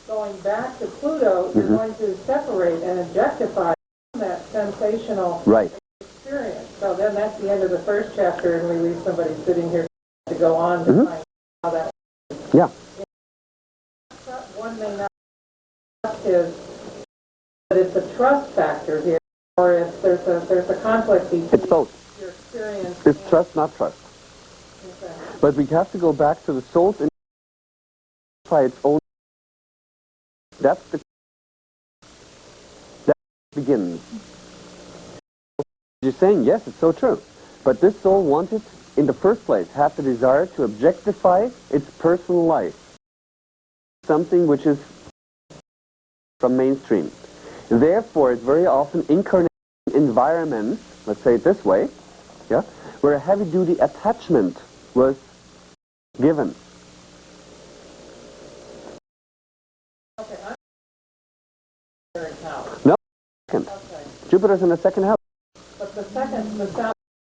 Going back to Pluto, you're going to separate and objectify that sensational experience. So then that's the end of the 1st chapter, and we leave somebody sitting here to go on to find how that. Yeah. One may not is that it's a trust factor here, or if there's a conflict between It's both. your experience It's and trust, not trust. okay. But we have to go back to the soul's by its own. That's the that begins. You're saying yes, it's so true. But this soul wanted, in the first place, had the desire to objectify its personal life. Something which is from mainstream. Therefore, it very often incarnates environments, let's say it this way, yeah, where a heavy-duty attachment was given. Okay, I'm third house. No, second. Okay. Jupiter's in the second house. But the south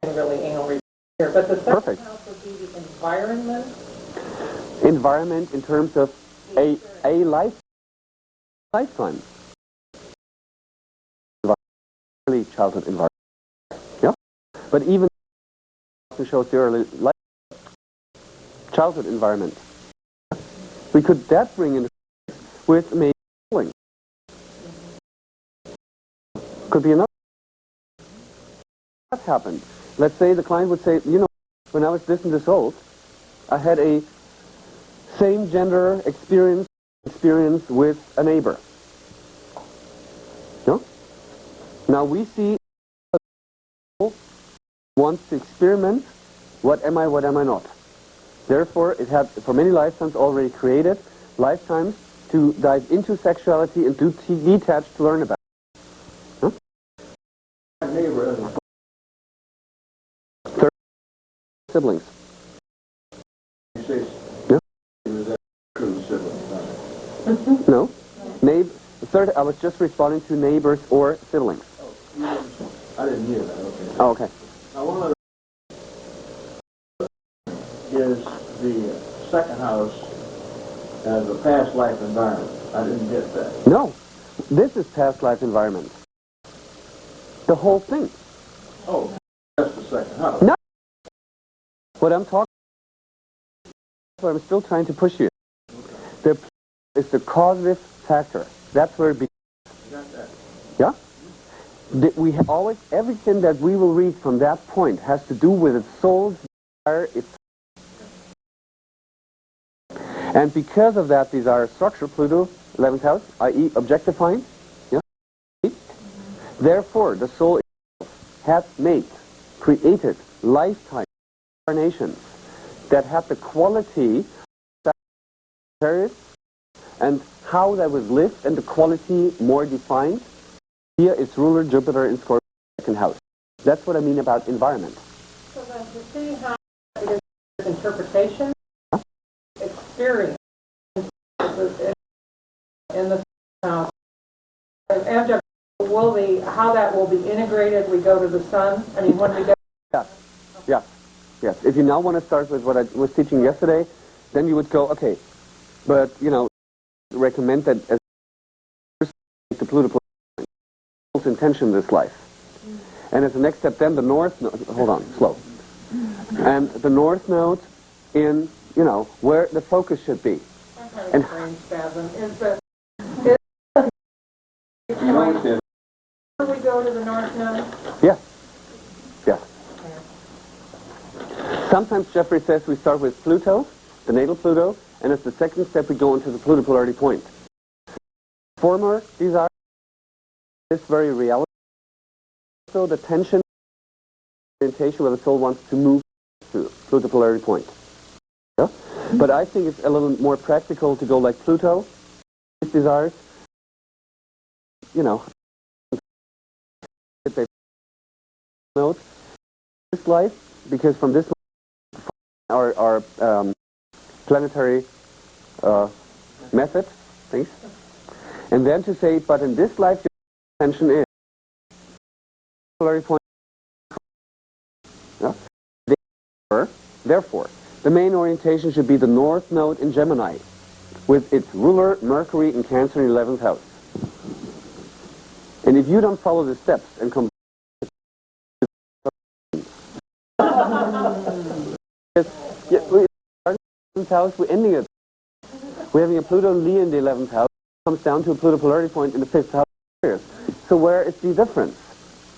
really anal reading here, but the second Perfect. house would be the environment. Environment in terms of a lifetime. Early childhood environment. Yeah? But even shows the early life childhood environment. We could that bring in with maybe schooling. Could be another. What happened? Let's say the client would say, you know, when I was this and this old, I had a same gender experience with a neighbor. No? Now we see wants to experiment, what am I not? Therefore, it had, for many lifetimes, already created lifetimes to dive into sexuality and to detach to learn about it. Huh? Neighbor has a Third, siblings. you say Yeah. he was that true sibling. No? Third, I was just responding to neighbors or siblings. I didn't hear that, okay. Oh, okay. Now one of the is the second house as a past life environment. I didn't get that. No. This is past life environment. The whole thing. Oh, that's the second house. No. What I'm talking what I'm still trying to push you. The is the causative factor. That's where it begins. You got that? Yeah? We always, everything that we will read from that point has to do with its soul's desire, its and because of that desire structure, Pluto, 11th house, i.e. objectifying, yeah? Therefore, the soul has created lifetime incarnations that have the quality that and how that was lived and the quality more defined. Here is ruler Jupiter in Scorpio, second house. That's what I mean about environment. So then to see how it is interpretation, experience in the house, and will how that will be integrated, we go to the sun? I mean, when we go... Yes. If you now want to start with what I was teaching yesterday, then you would go, okay, but, you know, recommend that as the Pluto intention in this life. And as the next step, then the north node, hold on, slow. And the north node in, you know, where the focus should be. And brain spasm. Is the we go to the north node? Yes. Sometimes Jeffrey says we start with Pluto, the natal Pluto, and as the second step we go into the Pluto polarity point. Former desire, this very reality, so the tension, orientation where the soul wants to move to Pluto polarity point. Yeah? But I think it's a little more practical to go like Pluto, his desires, you know, note this life, because from this our planetary method, things, and then to say, but in this life, the attention is polarity point. Yeah? Therefore, the main orientation should be the north node in Gemini, with its ruler Mercury in Cancer in 11th house. And if you don't follow the steps and come yeah, 11th house, we're ending it. We're having a Pluto and Leo in the 11th house. comes down to a Pluto polarity point in the 5th house of Aquarius. So where is the difference?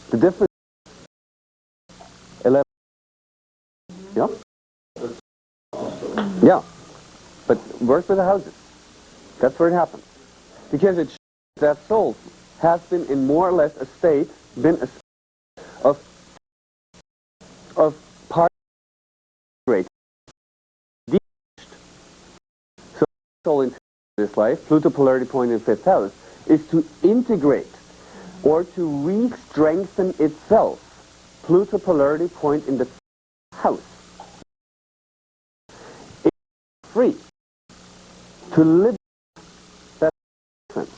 The difference is 11. Yeah? Yeah. But work with the houses. That's where it happens. Because it shows that soul has been in more or less a state, of part rate. So soul in this life, Pluto polarity point in 5th house, is to integrate or to re-strengthen itself. Pluto polarity point in the 5th house. It's free to live that difference.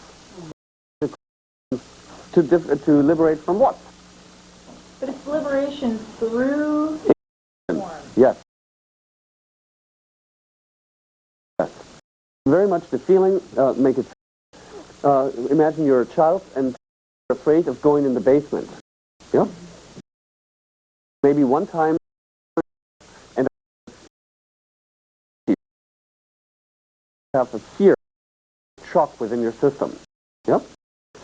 To liberate from what? But it's liberation through form. Yes. Yes. Very much the feeling, make it, imagine you're a child and you're afraid of going in the basement. Yeah? Maybe one time and you have a fear, shock within your system. Yeah?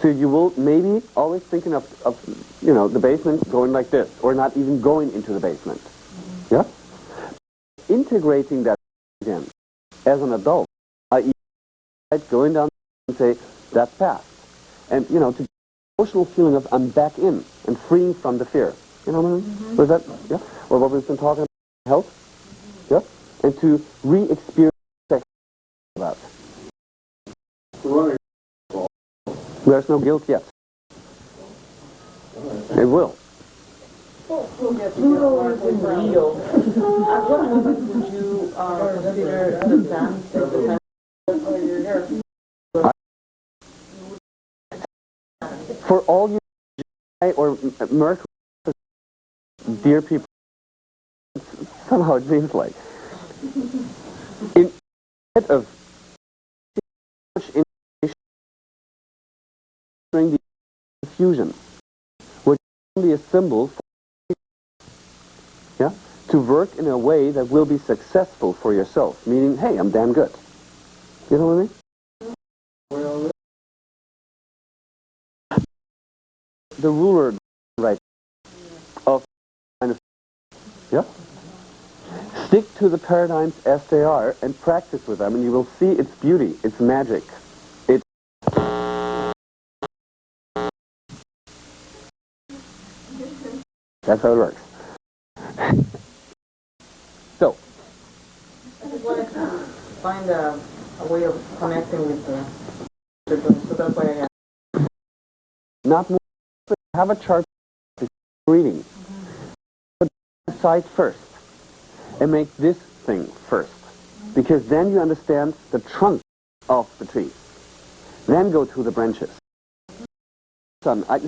So you will maybe always thinking of the basement going like this, or not even going into the basement. Yeah? Integrating that again as an adult, i.e. going down and say, that's past. And, to get the emotional feeling of I'm back in and freeing from the fear. You know what I mean? Mm-hmm. Was that, yeah? Or what we've been talking about, health? Yeah? And to re-experience that. There's no guilt yet. It will. Pluto is in Leo. At what moment would you consider the dance as the For all you or Mercury, dear people, somehow it seems like, instead of much information during the fusion, which is only a symbol for, yeah, to work in a way that will be successful for yourself, meaning, hey, I'm damn good. You know what I mean? The ruler, right, of kind of, yeah? Stick to the paradigms as they are and practice with them, and you will see its beauty, its magic. That's how it works. So, I just wanted to find a way of connecting with the so that's why I asked. not more, have a chart reading. Put it aside first and make this thing first, because then you understand the trunk of the tree. Then go to the branches. Son, and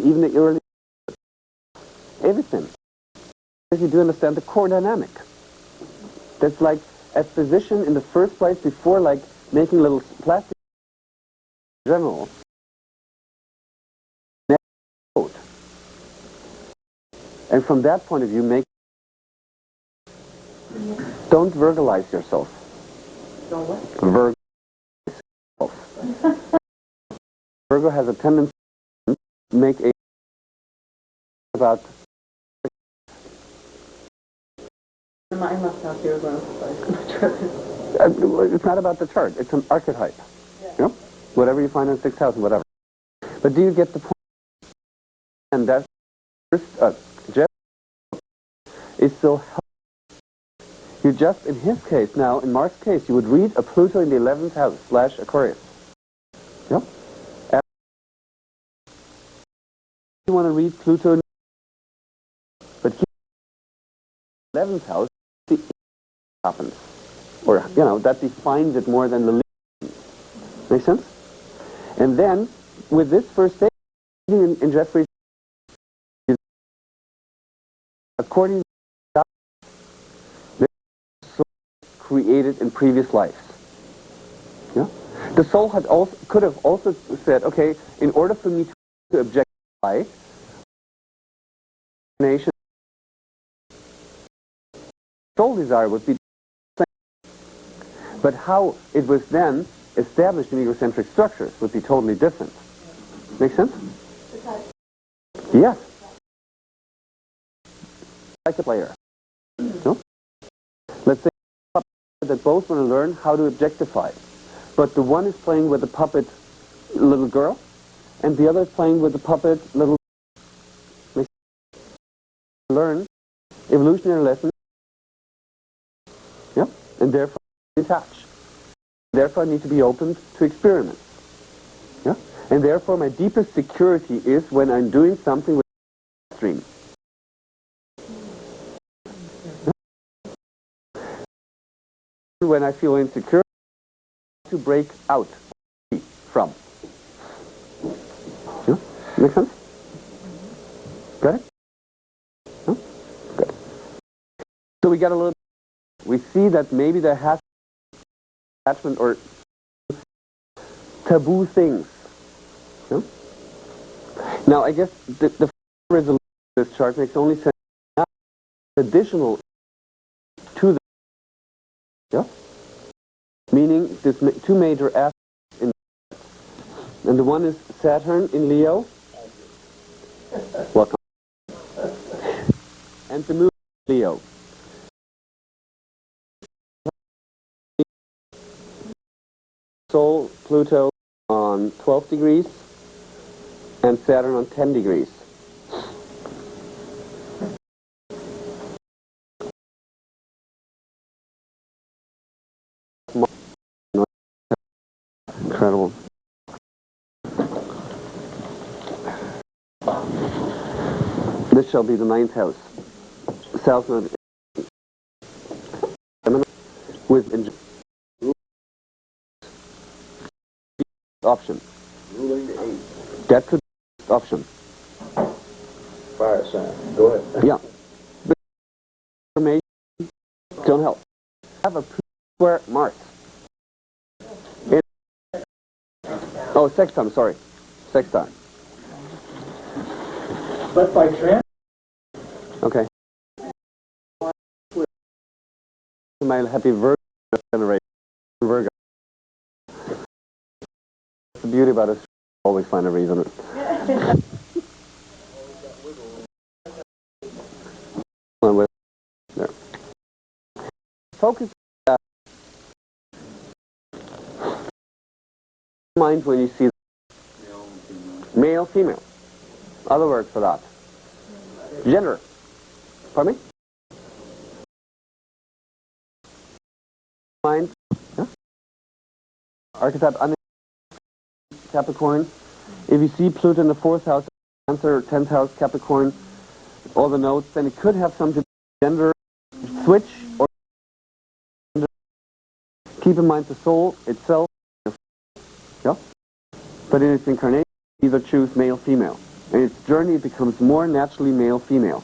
even the early, everything. Because you do understand the core dynamic. That's like a physician in the first place before like making little plastic in general. And from that point of view, don't verbalize yourself. Don't what? Verbalize yourself. Virgo has a tendency to make a about. I must have Virgo. It's not about the chart. It's an archetype. Yeah. You know? Whatever you find in 6th house, whatever. But do you get the point? And that first, Jeff is so helpful. You just, in his case now, in Mark's case, you would read a Pluto in the 11th house / Aquarius. Yeah? And you want to read Pluto, but here, 11th house, the happens. Or, that defines it more than the lead. Make sense? And then, with this first stage, in Jeffrey's, according to God, the soul created in previous lives. Yeah? The soul could have also said, okay, in order for me to objectify nation, soul desire would be the same. But how it was then established in egocentric structures would be totally different. Make sense? Yes. Like a player. No? Let's say that both want to learn how to objectify. But the one is playing with the puppet little girl, and the other is playing with the puppet little learn evolutionary lessons, yeah, and therefore detach. Therefore I need to be open to experiments. Yeah? And therefore my deepest security is when I'm doing something with the stream. When I feel insecure, to break out from. Yeah? Make sense? Got it? Huh? Good. So we got a little, we see that maybe there has attachment or taboo things. Yeah? Now I guess the resolution of this chart makes only sense additional to the, yeah? Meaning there's two major aspects in, and the one is Saturn in Leo. Welcome. And the moon in Leo. Sol, Pluto on 12 degrees and Saturn on 10 degrees. Incredible. This shall be the ninth house. South Node with option. Ruling the 8th. That could be option. Fire sign. Go ahead. Yeah. But information don't help. Have a square Mars. Oh, sextile, sorry. Sextile. But by trans, Okay. My happy Virgo generation. Virgo. The beauty about it, always find a reason. There. Focus on mind when you see male, female. Other words for that. Gender. Pardon me? Mind. Yeah. Archetype Capricorn. If you see Pluto in the 4th house, Cancer, 10th house, Capricorn, all the nodes, then it could have something to do with gender switch or gender. Keep in mind the soul itself. Yeah? But in its incarnation, either choose male, female. In its journey, it becomes more naturally male, female.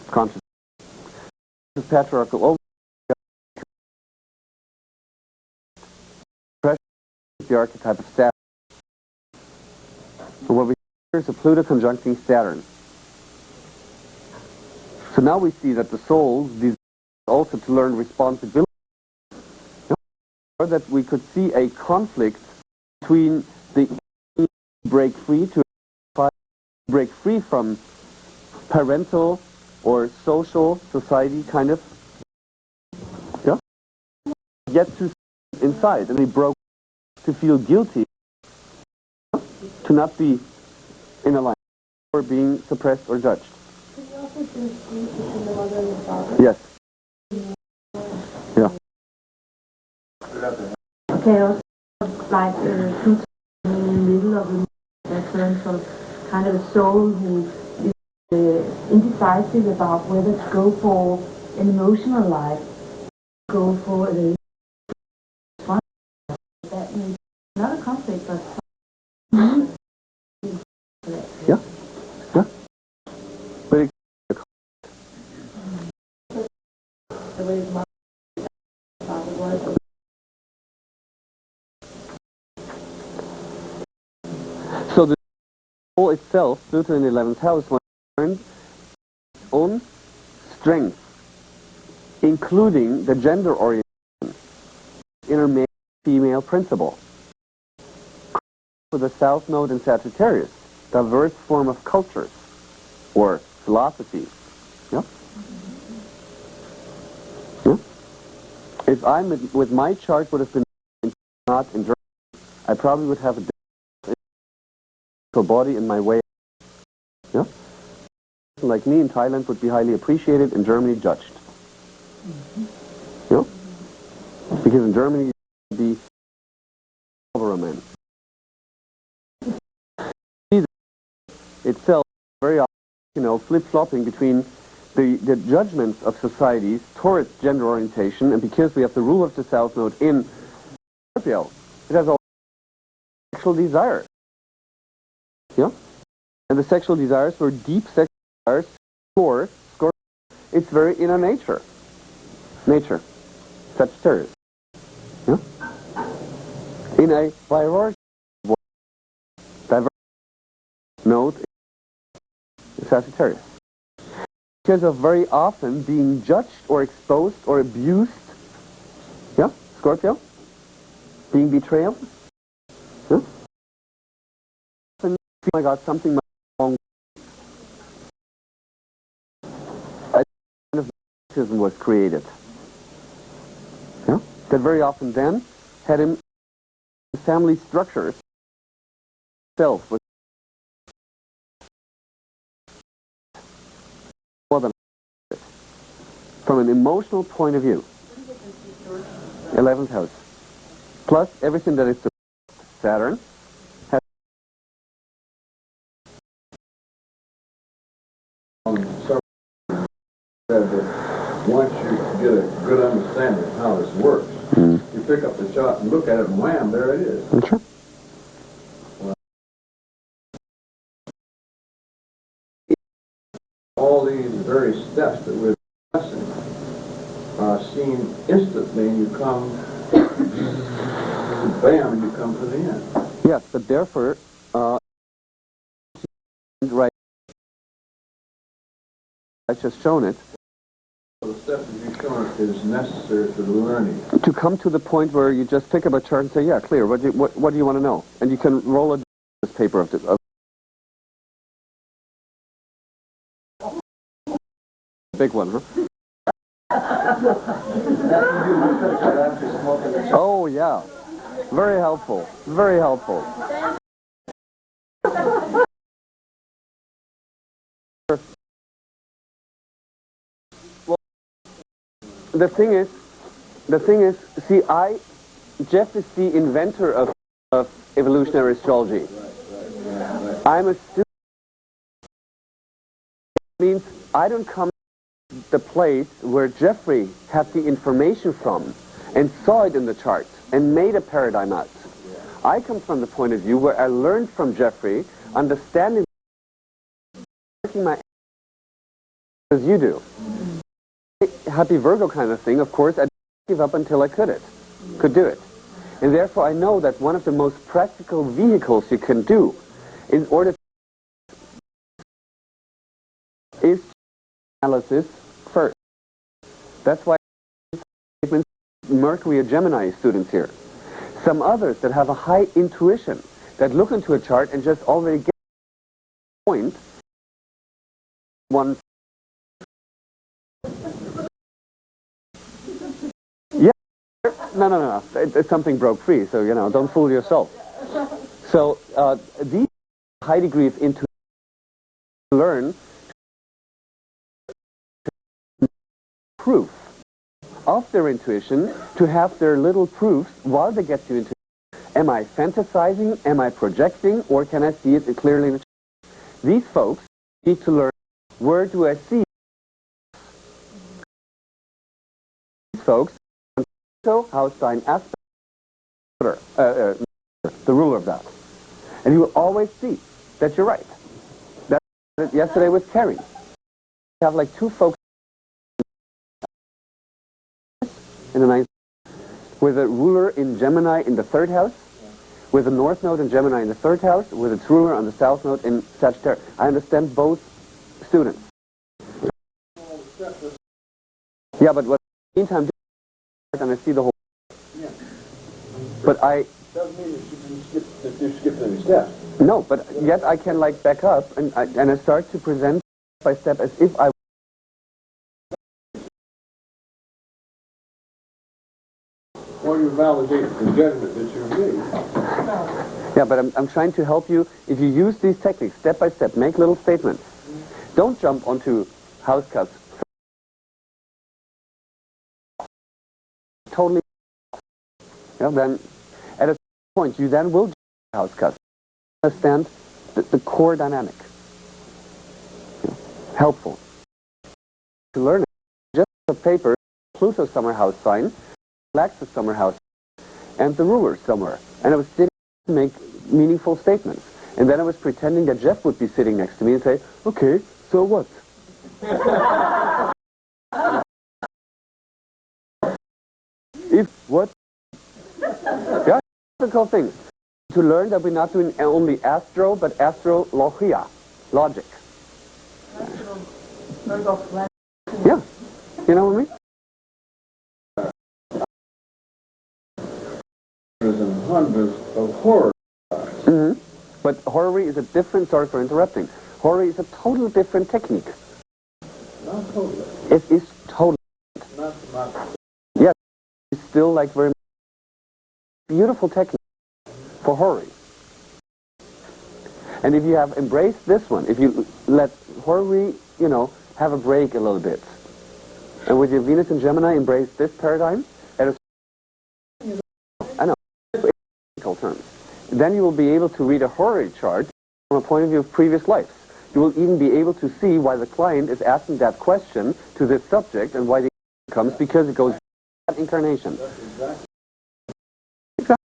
Conscious. Patriarchal over the archetype of Saturn. And what we see is a Pluto conjuncting Saturn. So now we see that the soul desires also to learn responsibility, or that we could see a conflict between the break free from parental or social society kind of, yeah, get to inside, and they broke to feel guilty, to not be in alignment or being suppressed or judged. Could you also distinguish between the mother and the father? Yes. Yeah. Okay, also like Pluto in the middle of the that turns from kind of a soul who is indecisive about whether to go for an emotional life, go for a fun life. That may be not a conflict, but Yeah. Yeah. But it, The way his mother was. so the soul itself, Pluto in the 11th house, wants to learn its own strength, including the gender orientation inner male-female principle. With the south node in Sagittarius, diverse form of cultures or philosophies. Yeah? Yeah? If with my chart would have been not in Germany, I probably would have a different body in my way. Yeah? Like me in Thailand would be highly appreciated, in Germany judged. Yeah? Because in Germany you would be over a man. Itself very often, flip-flopping between the judgments of societies towards gender orientation, and because we have the rule of the South Node in Scorpio, it has all sexual desires. Yeah? And the sexual desires were deep sexual desires for Scorpio. It's very inner nature. Nature. Sagittarius. Yeah? In a hierarchy diverse node Sagittarius. Because of very often being judged or exposed or abused. Yeah? Scorpio? Being betrayal? Yeah? And, oh my God, something wrong. A kind of narcissism was created. Yeah? That very often then had him family structures self was more than from an emotional point of view. 11th house. Plus everything that is Saturn has Once you get a good understanding of how this works, you pick up the chart and look at it, and wham, there it is. sure. All these very steps that we're discussing are seen instantly, and you come, bam, and you come to the end. Yes, but therefore, right, I've just shown it. So the steps that you've shown is necessary for the learning. To come to the point where you just pick up a chart and say, yeah, clear, what do you want to know? And you can roll a paper of big one, huh? Oh, yeah. Very helpful. Very helpful. Well, the thing is, see, Jeff is the inventor of evolutionary astrology. I'm a student. It means I don't come to the place where Jeffrey had the information from and saw it in the chart and made a paradigm out. I come from the point of view where I learned from Jeffrey, understanding my as you do. Happy Virgo kind of thing, of course, I didn't give up until I could do it. And therefore I know that one of the most practical vehicles you can do in order to is analysis first. That's why Mercury or Gemini students here. Some others that have a high intuition, that look into a chart and just already get the point. One. Yeah. No. Something broke free, so, don't fool yourself. So, these high degree of intuition learn proof of their intuition, to have their little proofs while they get to intuition. Am I fantasizing? Am I projecting? Or can I see it clearly in the chart? These folks need to learn, where do I see these folks? So, house sign aspect, the ruler of that. And you will always see that you're right. That yesterday with Terry. We have like two folks in the ninth, with a ruler in Gemini in the third house, with a north node in Gemini in the third house, with its ruler on the south node in Sagittarius. I understand both students. Yeah, but what in the meantime, and I see the whole. But I... Doesn't mean that you skipped any steps. No, but yet I can like back up and I start to present step by step as if I... Or you validate the judgment that you made. Yeah, but I'm trying to help you. If you use these techniques step by step, make little statements. Don't jump onto house cuts. Totally. Yeah, then at a point you then will jump to house cuts. Understand the core dynamic. Yeah. Helpful. To learn it, just a paper, Pluto summer house sign, Galactus summer house, and the ruler somewhere. And I was sitting to make meaningful statements. And then I was pretending that Jeff would be sitting next to me and say, okay, so what? If what? Yeah, difficult things. To learn that we're not doing only astro, but astrologia, logic. Yeah, you know what I mean? Hundreds and hundreds of horror. Mm-hmm. But horary is a different, sorry for interrupting, horary is a totally different technique. Not totally. It is totally. Not Yeah, it's still like very beautiful technique for horary. And if you have embraced this one, if you let horary, you know, have a break a little bit, and with your Venus and Gemini embrace this paradigm, at a I know, in terms, then you will be able to read a horary chart from a point of view of previous lives. You will even be able to see why the client is asking that question to this subject and why the comes, because it goes to that incarnation. Exactly.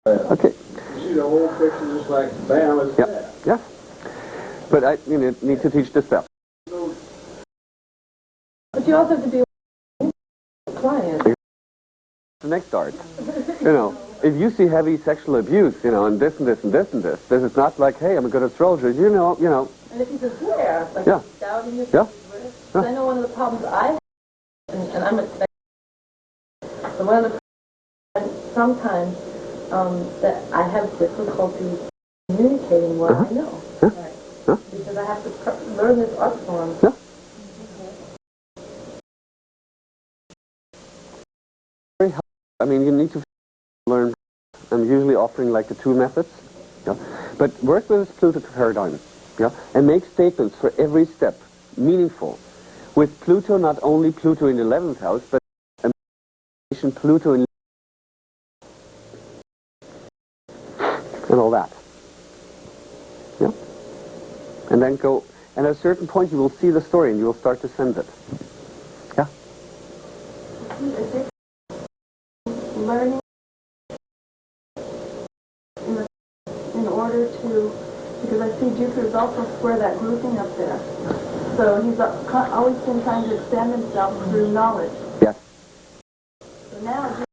Okay. You see the whole picture just like bam, it's Yep. Yeah. But I need to teach this stuff. But you also have to be a client. The next art. You know, if you see heavy sexual abuse, you know, and this and this and this and this is not like, hey, I'm a good astrologer. You know. And if he's a swear, like Yeah. doubting you, Yeah. I know one of the problems I have, and I'm a so one of the problems sometimes that I have difficulty communicating what I know. Right. Because I have to learn this art form. Yeah. I mean, you need to learn. I'm usually offering like the two methods, yeah? But work with this Pluto paradigm, yeah? And make statements for every step, meaningful. With Pluto, not only Pluto in the 11th house, but Pluto in and all that, yeah? And then go, and at a certain point you will see the story and you will start to send it, yeah? Learning in order to, because I see Jupiter's also square that grouping up there. So he's always been trying to extend himself through knowledge. Yes. So now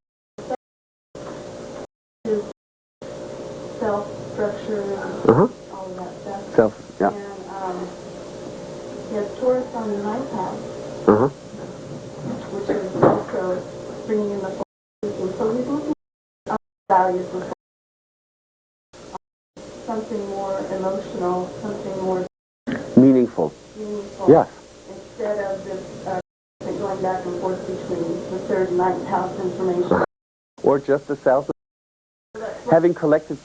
his self-structure and all of that stuff. Self, yeah. And he has Taurus on the 9th house, which is also bringing in the force. So he's looking at values of something more emotional, something more Meaningful. Yes. instead of this going back and forth between the 3rd and 9th house information. Or just the south. Having collected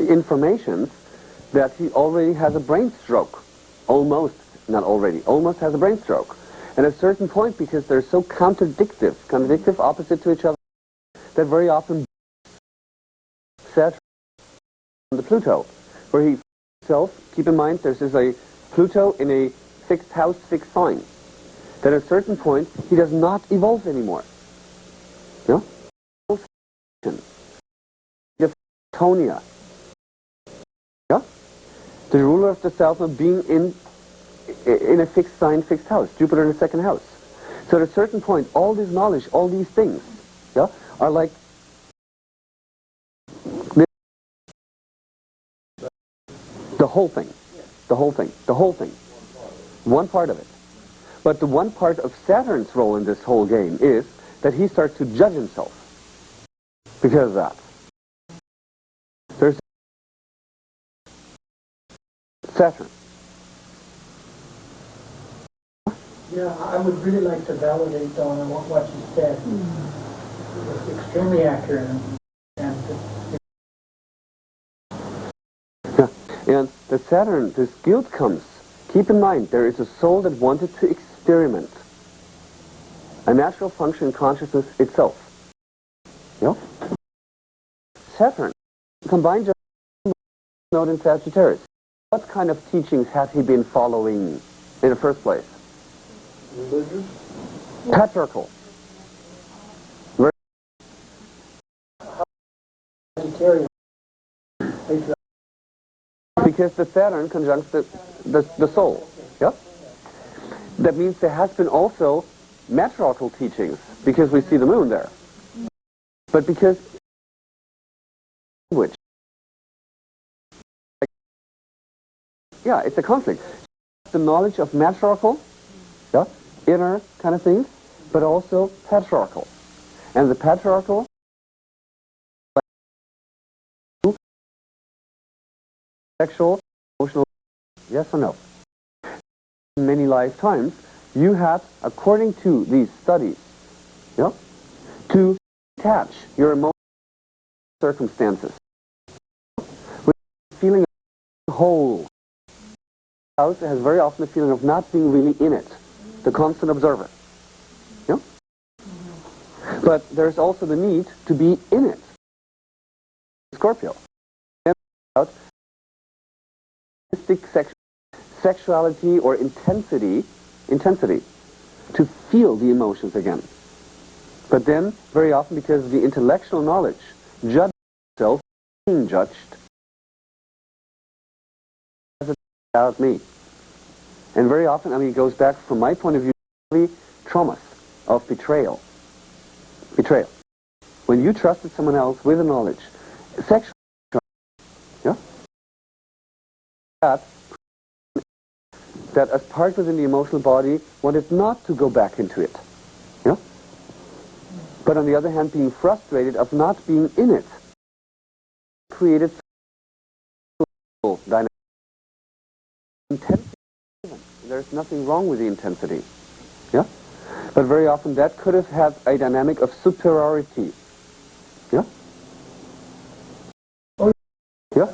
information that he already has a brain stroke. Almost, not already, almost has a brain stroke. And at a certain point, because they're so contradictive, opposite to each other, that very often set on the Pluto, where he himself, keep in mind, there's a Pluto in a 6th house, 6th sign. That at a certain point, he does not evolve anymore. You know? Tonia. Yeah? The ruler of the south of being in a fixed sign, fixed house. Jupiter in the 2nd house. So at a certain point, all this knowledge, all these things, yeah, are like the whole thing. The whole thing. The whole thing. One part of it. But the one part of Saturn's role in this whole game is that he starts to judge himself because of that. There's Saturn. Yeah, I would really like to validate, Donna, what you said. It's extremely accurate. And the Saturn, this guilt comes. Keep in mind, there is a soul that wanted to experiment. A natural function in consciousness itself. You know? Saturn, combined node in Sagittarius. What kind of teachings had he been following in the first place? Religious? Patriarchal. Vegetarian. Because the Saturn conjuncts the soul. Yeah? That means there has been also matriarchal teachings, because we see the moon there. But because language, yeah, it's a conflict. The knowledge of matriarchal, yeah, inner kind of things, but also patriarchal. And the patriarchal sexual, emotional, yes or no? In many lifetimes, you have, according to these studies, yeah, to attach your emotional circumstances with feeling of whole. House has very often the feeling of not being really in it, the constant observer. Yeah? But there's also the need to be in it. Scorpio. Sexuality or intensity, to feel the emotions again. But then, very often, because of the intellectual knowledge, judge yourself, being judged, as about me. And very often, I mean, it goes back, from my point of view, traumas of betrayal. Betrayal. When you trusted someone else with the knowledge, sexual, yeah? That as part within the emotional body wanted not to go back into it. Yeah? But on the other hand, being frustrated of not being in it created dynamic intensity. There's nothing wrong with the intensity. Yeah? But very often that could have had a dynamic of superiority. Yeah? Oh, yeah?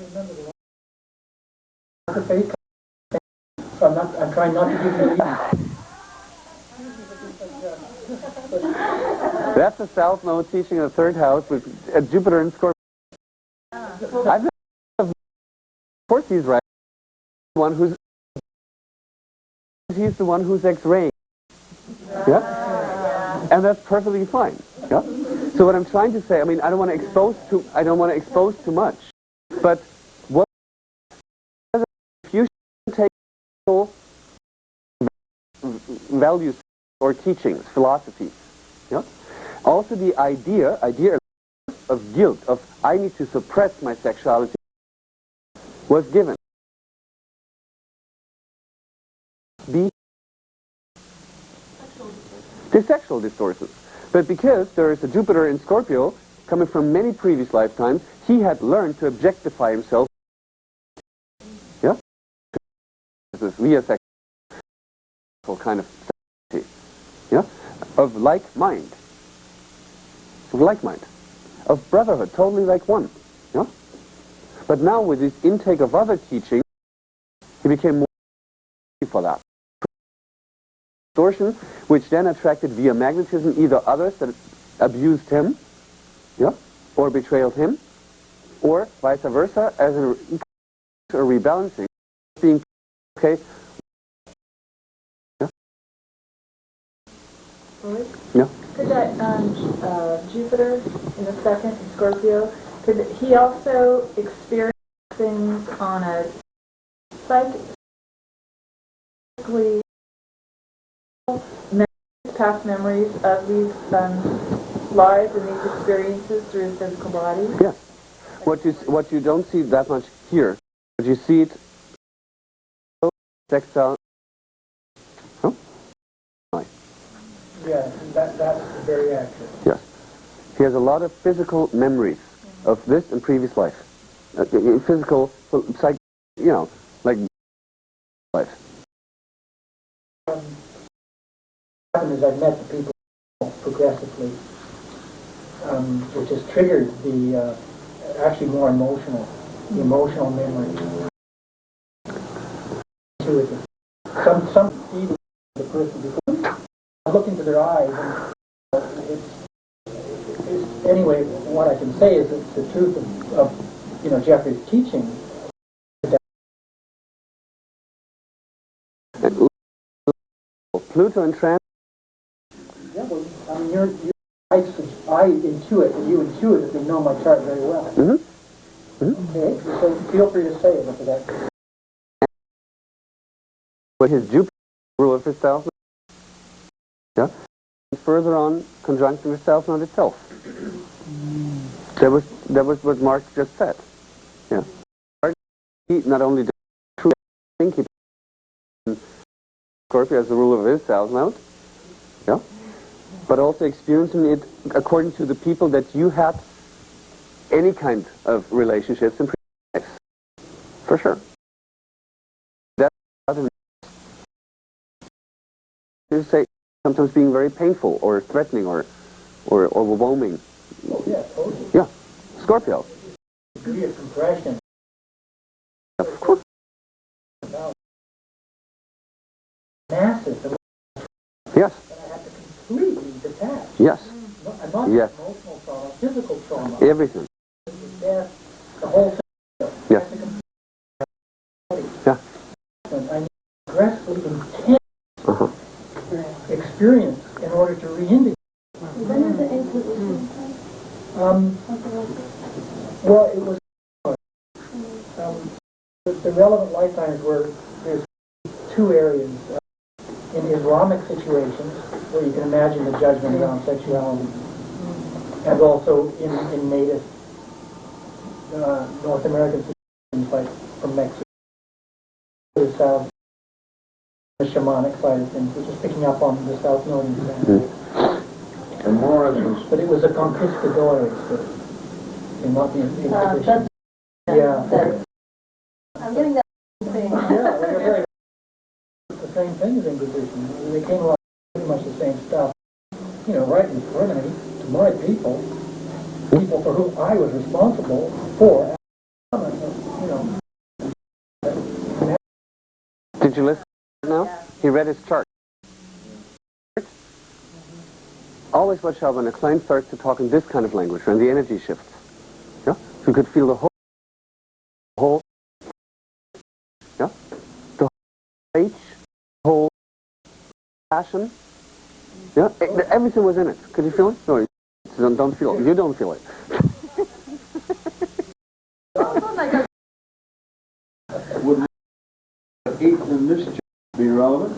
So I'm trying not to give you That's the South Node teaching in the third house with Jupiter and Scorpio. I've of course he's right. He's the one who's X-raying. Yeah? And that's perfectly fine. Yeah? So what I'm trying to say, I mean, I don't want to expose too much. But what if you take values or teachings, philosophies, yeah? Also the idea of guilt, of I need to suppress my sexuality, was given. The sexual distortions. But because there is a Jupiter in Scorpio, coming from many previous lifetimes, he had learned to objectify himself. Yeah? This is via sexual kind of sexuality. Yeah? Of like mind. Of like mind. Of brotherhood, totally like one. Yeah? But now with his intake of other teachings, he became more for that. Distortion, which then attracted via magnetism either others that abused him, yeah, or betrayed him, or vice versa, as a rebalancing, being okay. Yeah. Right? Yeah. Could that Jupiter in the second in Scorpio, could he also experience things on a psychically past memories of these lives and these experiences through his physical body? Yes. What you don't see that much here, but you see it sextile. Huh? Yeah, that's very accurate. Yes. He has a lot of physical memories of this and previous life. Physical, like life. What happened is I've met the people progressively, which has triggered the actually more the emotional memory. Intuitive. Some even the person before. I look into their eyes, and it's anyway. What I can say is that the truth of Jeffrey's teaching. Pluto and trans. Yeah, well, I mean, I intuit, and you intuit that they know my chart very well. Mm-hmm. Mm-hmm. Okay, so feel free to say it if that. But his Jupiter rule of his south node, yeah, and further on conjunction with south node itself. That was what Mark just said. Yeah. He not only did true think he Scorpio as the rule of his south node, yeah, but also experiencing it according to the people that you had any kind of relationships in previous lives. For sure. That's you say sometimes being very painful or threatening or overwhelming. Oh yeah, totally. Yeah. Scorpio. Degree of compression. Of course. Massive. Yes. But I have to completely detach. Yes. I'm not Yes. emotional trauma, physical trauma. Everything. Death, the whole thing. Yes. Yeah. I need aggressively intense experience in order to re-integrate. When is the intuition? Well, it was the relevant lifetimes were there's two areas. In Islamic situations, where you can imagine the judgment around sexuality, and also in native North American situations, like from Mexico, the South, the shamanic side of things, which is picking up on the South Northern standard. And more as But it was a conquistadores, and not the Inquisition. Yeah. I'm getting that thing. Yeah, they're very the same thing as Inquisition. They came along pretty much the same stuff. Right in front of me, to my people for whom I was responsible for. Did you listen now? He read his chart. Always watch out when a client starts to talk in this kind of language, when the energy shifts. Yeah? So you could feel the whole, yeah? The whole rage, the whole passion. Yeah? Everything was in it. Could you feel it? No, you don't feel it. You don't feel it. would 8th in this chart be relevant?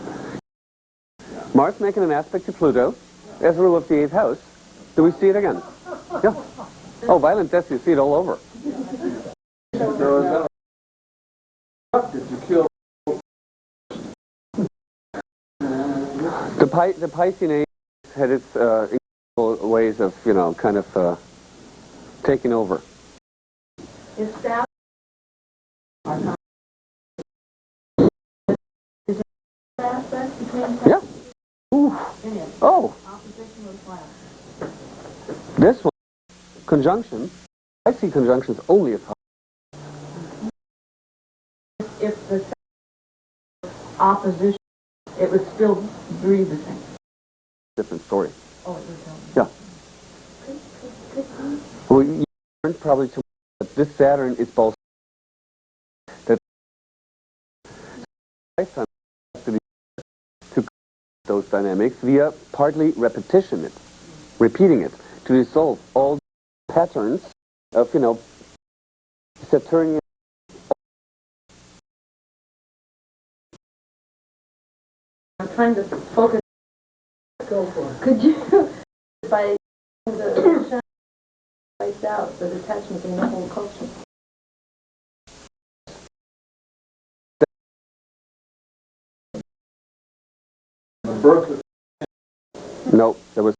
Mars making an aspect to Pluto as a rule of the 8th house. Do we see it again? Yeah. Oh, violent death, you see it all over. So is that did you kill? The Piscean age had its incredible ways of, kind of taking over. Is that aspect between Yeah. Ooh. Oh. opposition with flat? This one, conjunction, I see conjunctions only as If the opposition, it would still breathe the same. different story. Oh, it would tell me. Yeah. Well, you learned probably too much, but this Saturn is both that lifetime to those dynamics via partly repetition, repeating it, to dissolve all patterns of, Saturnian. I'm trying to focus. Go for it. Could you, by the shadow wiped out the detachment in the whole culture? Birth No, there was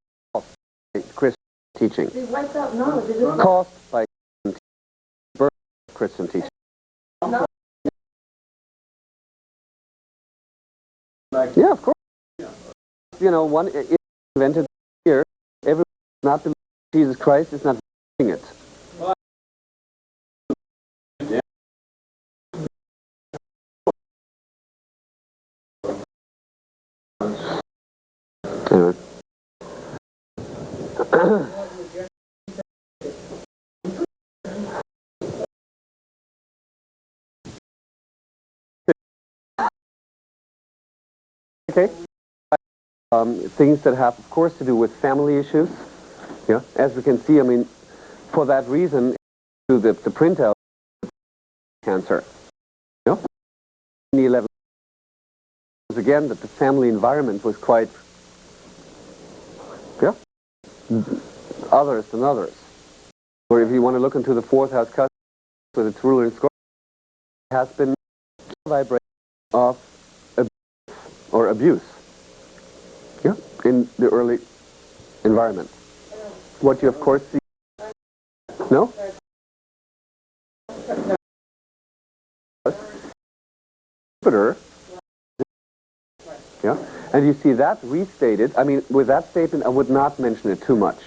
Christian teaching. They wiped out knowledge. Is it Caused by Christian teaching. Yeah, of course. You know, one is invented here. Everyone not believing Jesus Christ is not believing it. Anyway. Okay. Things that have, of course, to do with family issues. Yeah. As we can see, I mean, for that reason, to the printout cancer. Yeah. In the 11th, again, that the family environment was quite, yeah, others than others. Or if you want to look into the fourth house cusp with its ruler in Scorpio, it has been a vibration of abuse. Yeah, in the early environment. What you of course see. No? Jupiter. Yeah, and you see that restated. I mean, with that statement, I would not mention it too much.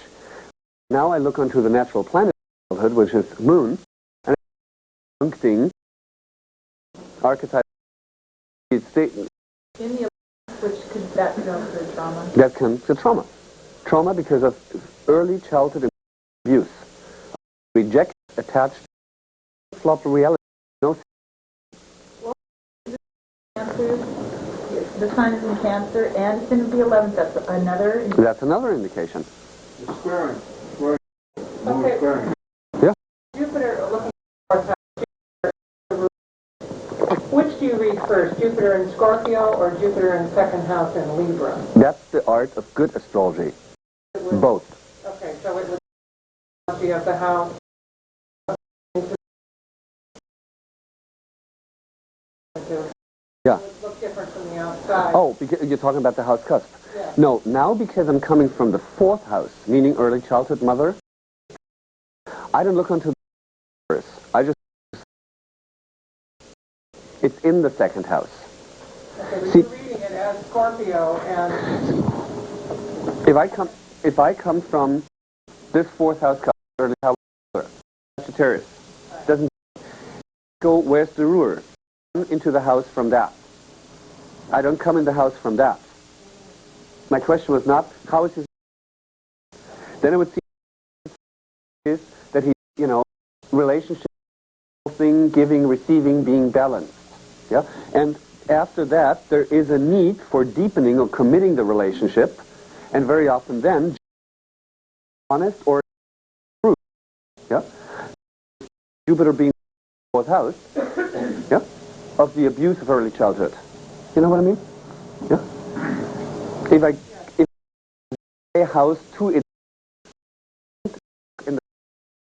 Now I look onto the natural planet of childhood, which is Moon, and functioning archetype statement. In the which could that go through trauma? That comes to trauma. Trauma because of early childhood abuse. Reject, attached, flop reality. No. Cancer, the sign is in Cancer, and it's in the 11th. That's another. That's another indication. The squaring. Okay. Squaring. Yeah. Jupiter looking for which do you read first, Jupiter in Scorpio or Jupiter in second house in Libra? That's the art of good astrology. Both. Okay, so it was of the house. Yeah. It would look different from the outside. Oh, because you're talking about the house cusp. Yeah. No, now because I'm coming from the fourth house, meaning early childhood mother, I don't look onto the first. I just, it's in the second house. Okay, but See, you're reading it as Scorpio, and if I come from this fourth house cusp, early house mother, Sagittarius, doesn't go, where's the ruler? Into the house from that. I don't come in the house from that. My question was not, how is his... Then it would seem is that he, you know, relationship, thing, giving, receiving, being balanced. Yeah? And after that, there is a need for deepening or committing the relationship, and very often then, honest or true. Yeah? Jupiter being fourth house, yeah, of the abuse of early childhood. You know what I mean? Yeah. If a house to its in the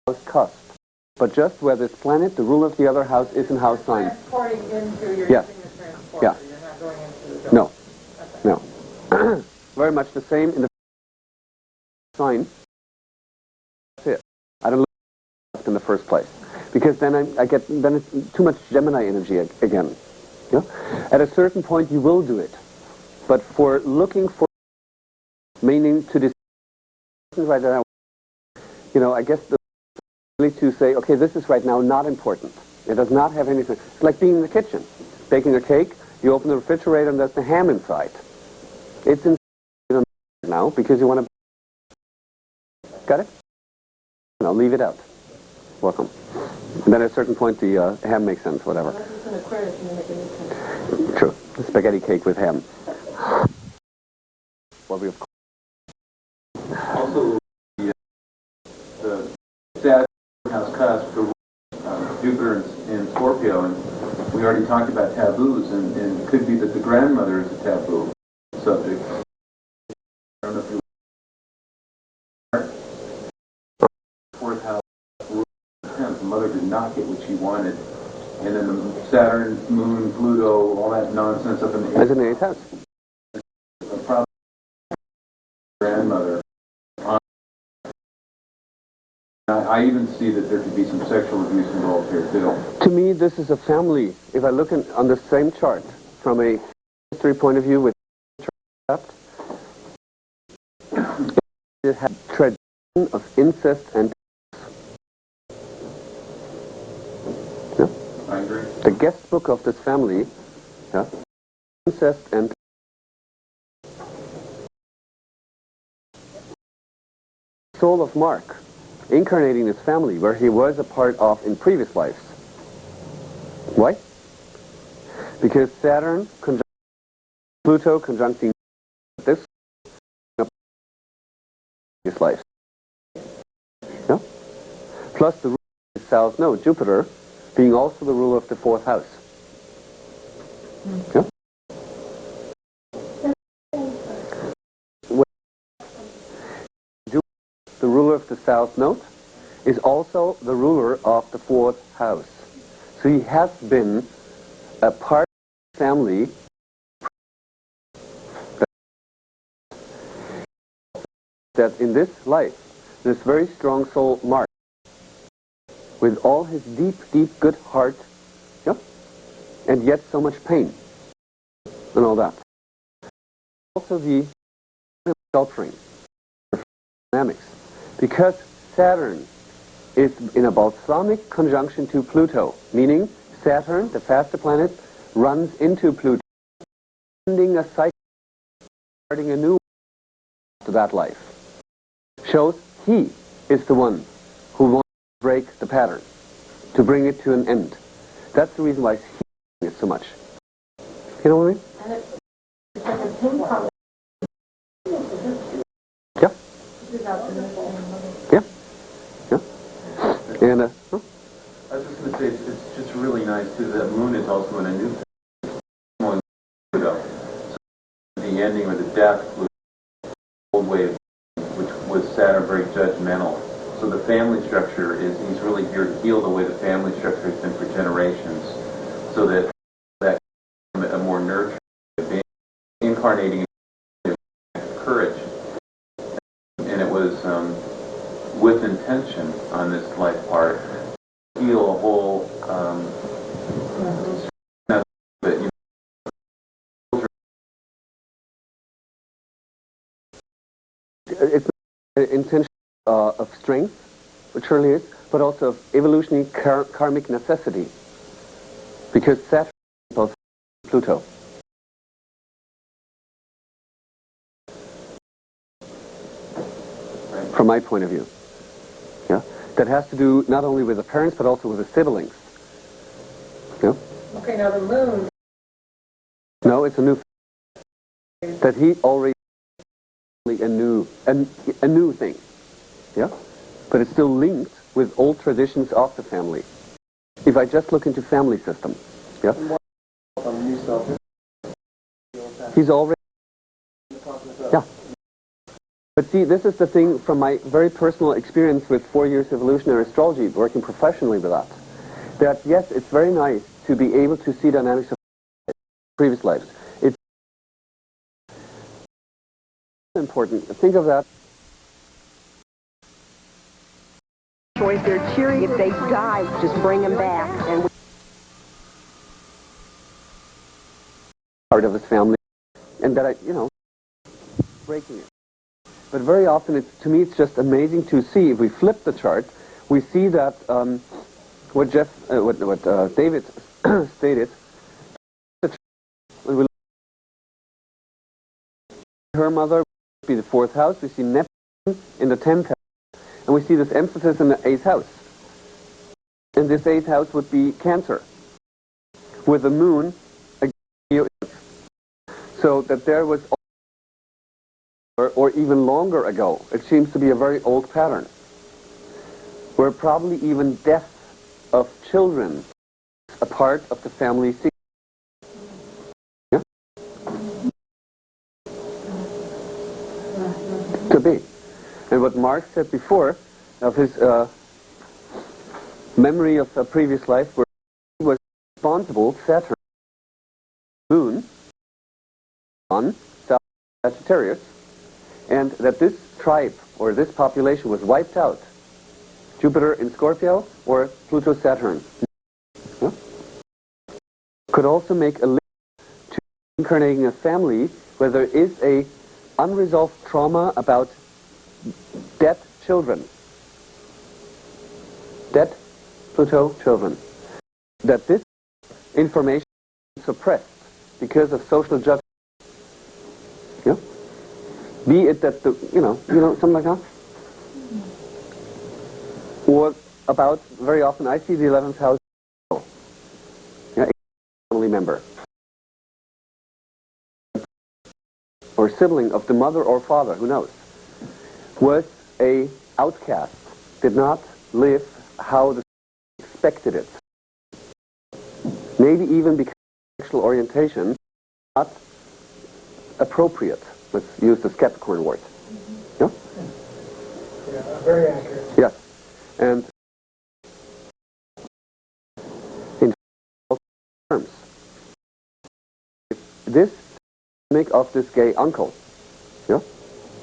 house cusp, but just where this planet, the ruler of the other house, is in house sign. transporting into your Yes. using the transporter. Yeah. You're not going into the No, no. Very much the same in the sign. That's it. I don't look in the first place because then then it's too much Gemini energy again. Yeah? At a certain point you will do it, but for looking for meaning to this right now, you know, I guess the ability to say, okay, this is right now not important. It does not have anything. It's like being in the kitchen, baking a cake. You open the refrigerator and there's the ham inside. It's in now because you want to. Got it? No, leave it out. Welcome. And then at a certain point the ham makes sense, whatever. It's an Aquarius and you make it make sense. True. The spaghetti cake with ham. Well, we have Also, the Saturn house cusp, the Jupiter in Scorpio, and we already talked about taboos, and it could be that the grandmother is a taboo subject. I don't know if you fourth house, the mother did not get what she wanted, and then the Saturn, Moon, Pluto, all that nonsense up in the as in the 8th house. problem grandmother. I even see that there could be some sexual abuse involved here too. To me, this is a family. If I look on the same chart from a history point of view with it has tradition of incest and yeah? I agree. The guest book of this family, yeah? Incest and soul of Mark, incarnating this family where he was a part of in previous lives. Why? Because Saturn conjunct Pluto conjuncting this life. Yeah? Plus the ruler of the south node, Jupiter, being also the ruler of the fourth house. Yeah? Jupiter, the ruler of the south node, is also the ruler of the fourth house. So he has been a part of the family that in this life, this very strong soul Mark, with all his deep, deep good heart, yeah, and yet so much pain, and all that. Also the adultering dynamics, because Saturn is in a balsamic conjunction to Pluto, meaning Saturn, the faster planet, runs into Pluto, ending a cycle, starting a new to that life. Shows he is the one who wants to break the pattern, to bring it to an end. That's the reason why he's healing it so much. You know what I mean? Yeah. Yeah. Yeah. And, huh? I was just going to say, it's just really nice too. The moon is also in a new Pluto. So the ending or the death was the old way of, which was Saturn very judgmental. So the family structure is, he's really here to heal the way the family structure has been for generations, so that a more nurturing, incarnating courage. And it was with intention on this life part, heal a whole It's an intention of strength, which surely is, but also of evolutionary karmic necessity, because Saturn is both Pluto. From my point of view, yeah, that has to do not only with the parents but also with the siblings. Yeah. Okay, now the moon. No, it's a new that he already a new thing. Yeah, but it's still linked with old traditions of the family. If I just look into family system, yeah, he's already yeah. But see, this is the thing from my very personal experience with 4 years evolutionary astrology, working professionally with that yes, it's very nice to be able to see dynamics of previous lives. It's important. Think of that. If they're cheering, if they die, just bring them back. And part of his family, and that breaking it. But very often, to me, it's just amazing to see. If we flip the chart, we see that what David stated. When we look at her mother, would be the fourth house. We see Neptune in the 10th house, and we see this emphasis in the 8th house. And this 8th house would be Cancer, with the moon against so that there was, or even longer ago, it seems to be a very old pattern, where probably even death of children is a part of the family secret. Yeah? To be. And what Mark said before, of his memory of a previous life, where he was responsible, Saturn, Moon, on Sagittarius, and that this tribe or this population was wiped out. Jupiter in Scorpio or Pluto Saturn. Yeah? Could also make a link to incarnating a family where there is a unresolved trauma about dead children. Dead Pluto children. That this information is suppressed because of social justice. Yeah? Be it that the, something like that. Or about, very often I see the 11th house, a family member. Or sibling of the mother or father, who knows, was a outcast, did not live how the expected it. Maybe even because sexual orientation not appropriate. Let's use the Capricorn word. Yeah? Yeah, very accurate. Yes. And in terms, this make of this gay uncle, yeah,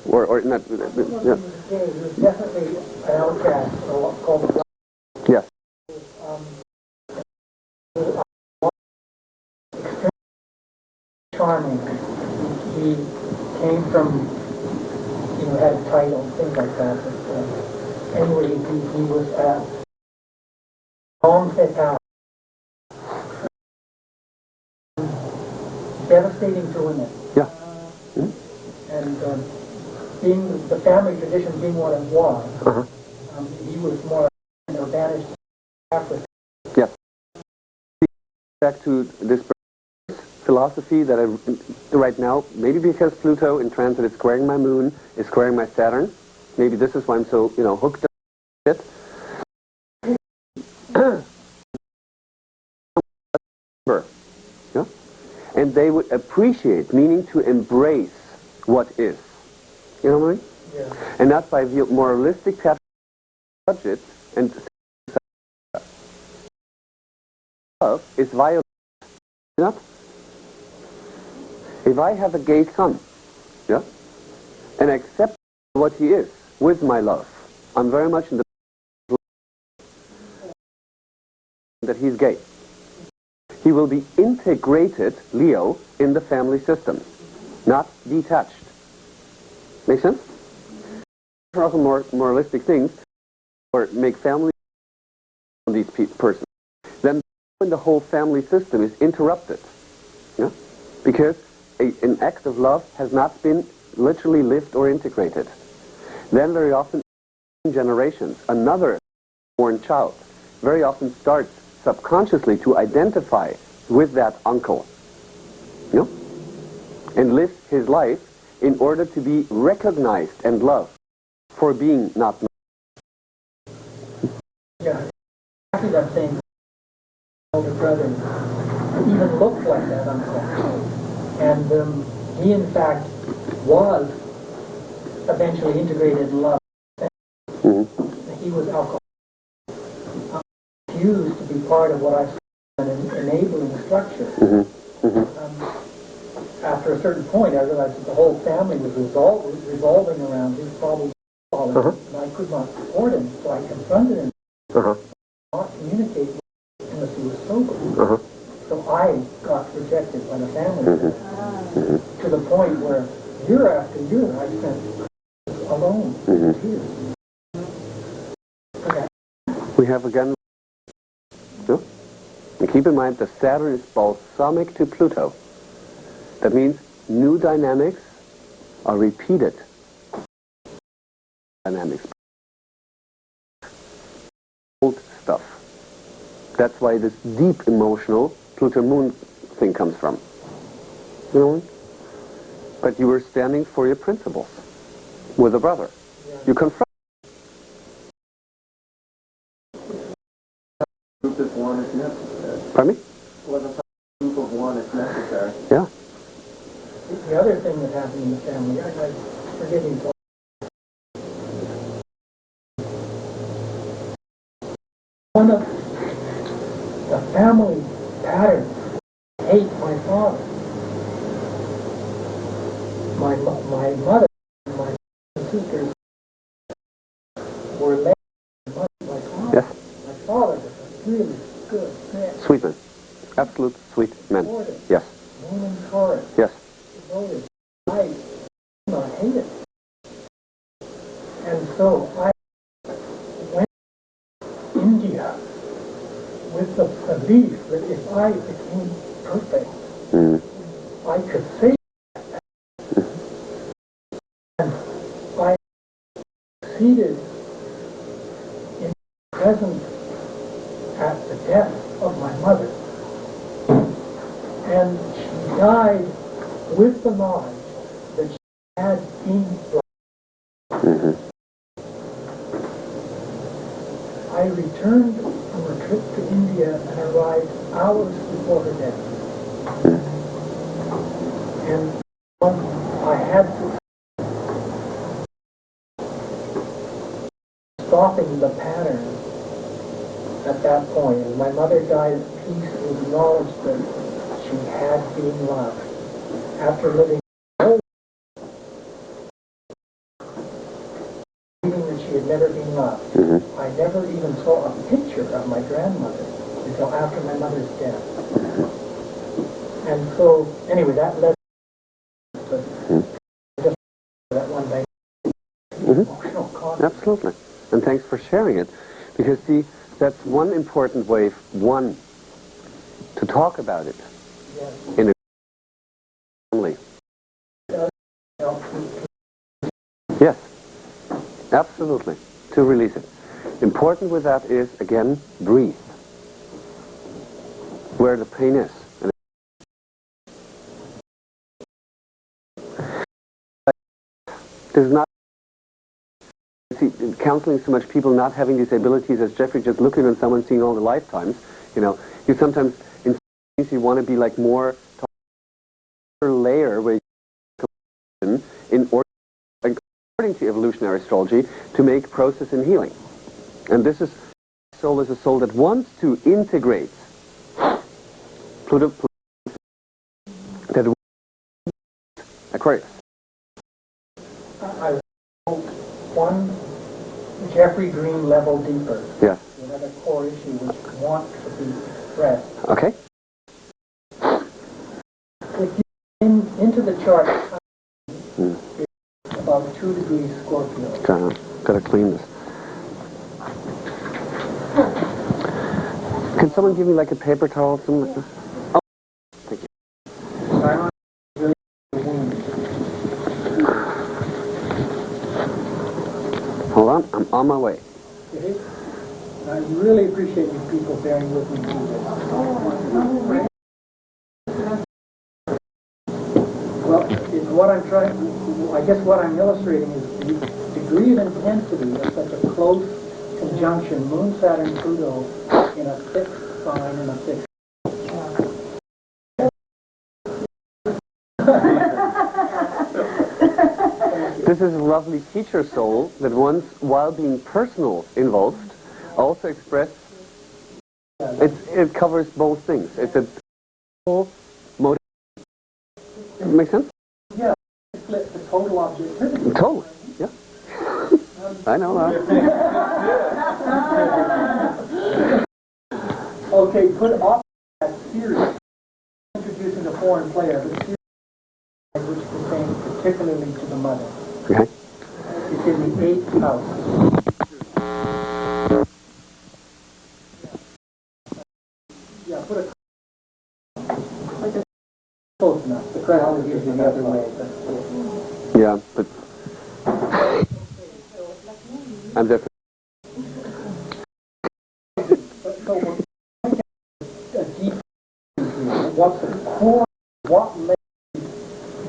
or not, yeah, He was definitely an outcast, or called yes, extremely charming. He came from, had a title, things like that. But, anyway, he was homme fatale. Devastating to women. yeah, And being the family tradition being what it was, he was more banished to Africa. yes. Back to this philosophy that I right now, maybe because Pluto in transit is squaring my moon, is squaring my Saturn. Maybe this is why I'm so, hooked up with it. Yeah? And they would appreciate, meaning to embrace what is. You know what I mean? Yeah. And not by moralistic budget and love is violent. You know? If I have a gay son, yeah, and accept what he is with my love, I'm very much in the that he's gay. He will be integrated, Leo, in the family system, not detached. Make sense? Also more moralistic things, or make family on these persons. Then when the whole family system is interrupted, yeah? Because an act of love has not been literally lived or integrated. Then very often, generations, another born child very often starts subconsciously to identify with that uncle, you know, and lives his life in order to be recognized and loved for being not. Yeah, exactly that thing. Older brother even looked like that uncle, and he in fact was eventually integrated in love. He was alcoholic, refused to be part of what I saw as an enabling structure. After a certain point, I realized that the whole family was revolving around his problem, and I could not support him, so I confronted him. Not communicate unless he was sober. So I got rejected by the family to the point where year after year I spent alone in tears. We have again, no? And keep in mind that Saturn is balsamic to Pluto. That means new dynamics are repeated. Dynamics. Old stuff. That's why this deep emotional Pluto-Moon thing comes from. You know what I mean? But you were standing for your principles with a brother. You confront. Group of one is necessary. Pardon me? Group of one is necessary. Yeah. The other thing that happened in the family, I forgive me for one of the family patterns. Hate my father. My mother, my Sweet men. Absolute sweet men. Yes. Moon and Taurus. Yes. Notice, I do not hate it. And so I went to India with the belief that if I became perfect, I could say and I succeeded in present at the death of my mother. And she died with the knowledge that she had been blind. I returned from a trip to India and arrived hours before her death. And I had to stopping the pattern at that point. And my mother died at peace with the knowledge that she had been loved. After living believing that she had never been loved. I never even saw a picture of my grandmother until after my mother's death. And so, anyway, that led to just that one day. Emotional contact. Absolutely. And thanks for sharing it. Because, see, that's one important way, one, to talk about it in a family. Yes, absolutely, to release it. Important with that is, again, breathe. Where the pain is. And there's not, see, counseling so much people not having these abilities as Jeffrey, just looking at someone, seeing all the lifetimes, you know, you sometimes, in some things you want to be like more layer where you in order, according to evolutionary astrology, to make process in healing. And this is, soul is a soul that wants to integrate Pluto that Aquarius. I one Jeffrey Green level deeper. Yes. Another core issue which wants to be expressed. Okay. If you into the chart, about 2 degrees Scorpio. Gotta clean this. Can someone give me like a paper towel or something like that? Oh, thank you. Hold on, I'm on my way. I really appreciate you people bearing with me through this. Well, what I'm trying, I guess what I'm illustrating is the degree of intensity of such a close conjunction, Moon, Saturn, Pluto, in a fixed sign, in a fixed. This is a lovely teacher soul that once, while being personal involved, also expressed, it covers both things. It's a motive. Make sense? Yeah, split the total objectivity. Totally, yeah. I know that. Okay, put off that series, introducing a foreign player, but series which pertains particularly to the mother. Okay. It's in the 8th house. Yeah, put a close enough. The crown is usually the other way, but Yeah, but I'm there. so we're a deep what's the core, what led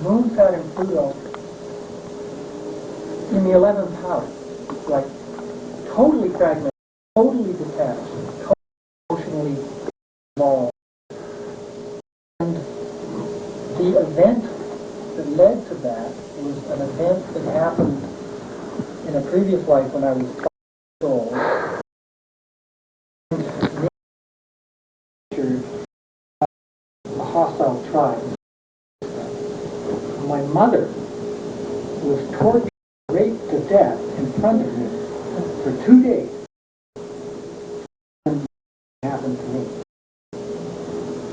Moon, Saturn, Pluto in the 11th house, like totally fragmented, totally detached, totally emotionally involved. And the event that led to that was an event that happened in a previous life when I was 5 years old. A hostile tribe. My mother was tortured, raped to death in front of me for 2 days. And it happened to me.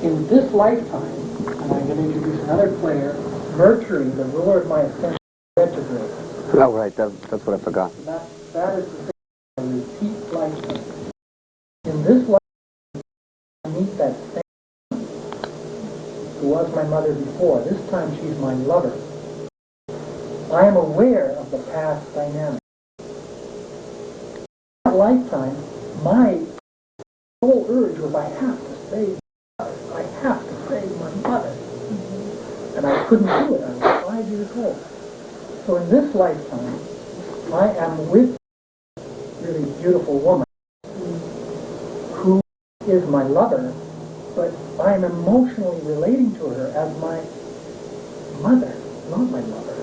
in this lifetime, and I'm going to introduce another player, Mercury, the ruler of my ascension, retrograde. Oh, right, that's what I forgot. That is the thing, a repeat lifetime. In this lifetime, I meet that same who was my mother before. This time she's my lover. I am aware of the past dynamic. In that lifetime, my whole urge was I have to save my mother. I have to save my mother. And I couldn't do it. I was 5 years old. So in this lifetime, I am with a really beautiful woman who is my lover, but I am emotionally relating to her as my mother, not my mother.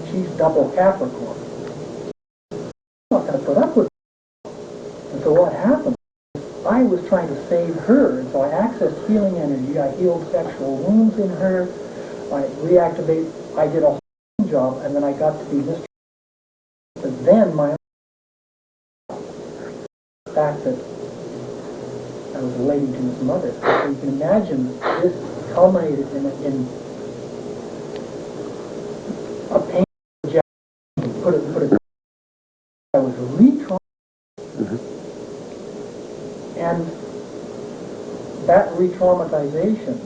She's double Capricorn. I'm not going to put up with it. And so what happened? I was trying to save her, and so I accessed healing energy. I healed sexual wounds in her. I did a whole job, and then I got to be Mr. But then my fact that I was relating to his mother. So you can imagine this culminated in a pain. Put it. I was re-traumatized, and that re-traumatization,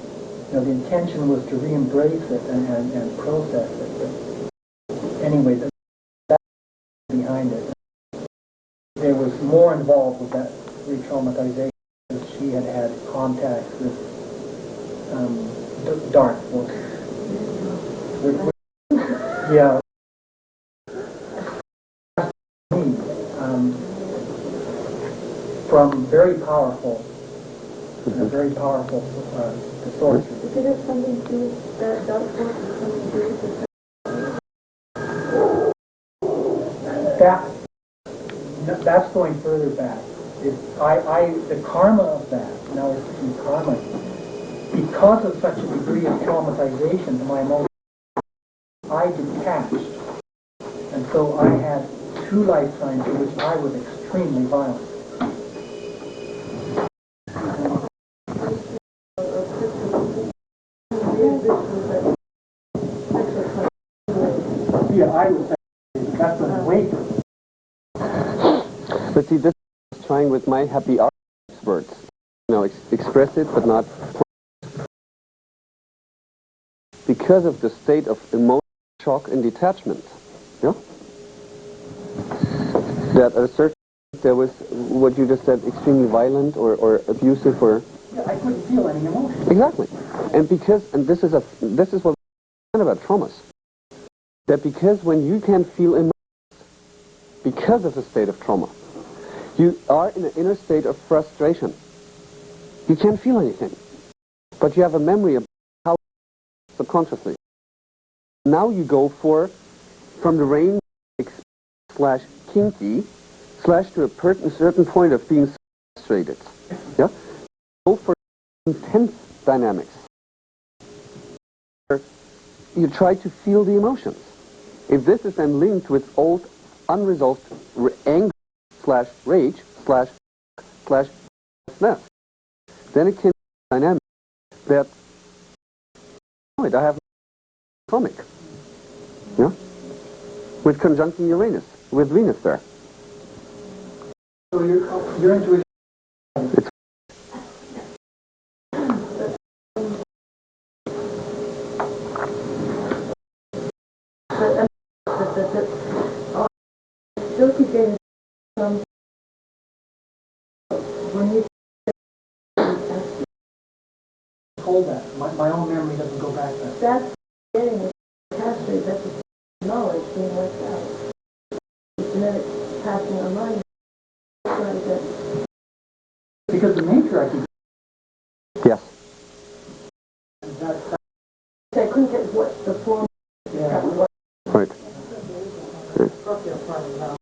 the intention was to re-embrace it and process it. But anyway, that behind it, there was more involved with that re-traumatization. She had had contacts with dark forces. Yeah. From very powerful, sources. Does it have something to do with that dark force? Something to do with that's going further back. The karma of that, now it's in karma, because of such a degree of traumatization to my emotions, I detached. And so I had 2 lifetimes in which I was extremely violent. Yeah, I would say that's an awakening. But see, this is trying with my happy art words. Express it, but not because of the state of emotional shock and detachment. Yeah? That at a certain there was what you just said, extremely violent or abusive or. Yeah, I couldn't feel any emotion. Exactly, and this is what we learn about traumas. That because when you can feel emotions because of the state of trauma, you are in an inner state of frustration. You can't feel anything, but you have a memory of how subconsciously. Now you go from the range / kinky / to a certain point of being frustrated. Yeah, go for intense dynamics. You try to feel the emotions. If this is then linked with old unresolved anger / rage / sadness, then it can be dynamic that I have comic, yeah, with conjunction Uranus, with Venus there. So your intuition. It's still keep getting some when you Hold that. My own memory doesn't go back there. that's getting the capacity, that's the knowledge being worked out. And then it's passing online. Like that. Because the nature I keep. yes. I couldn't get what the form. Yeah. Right. Structure of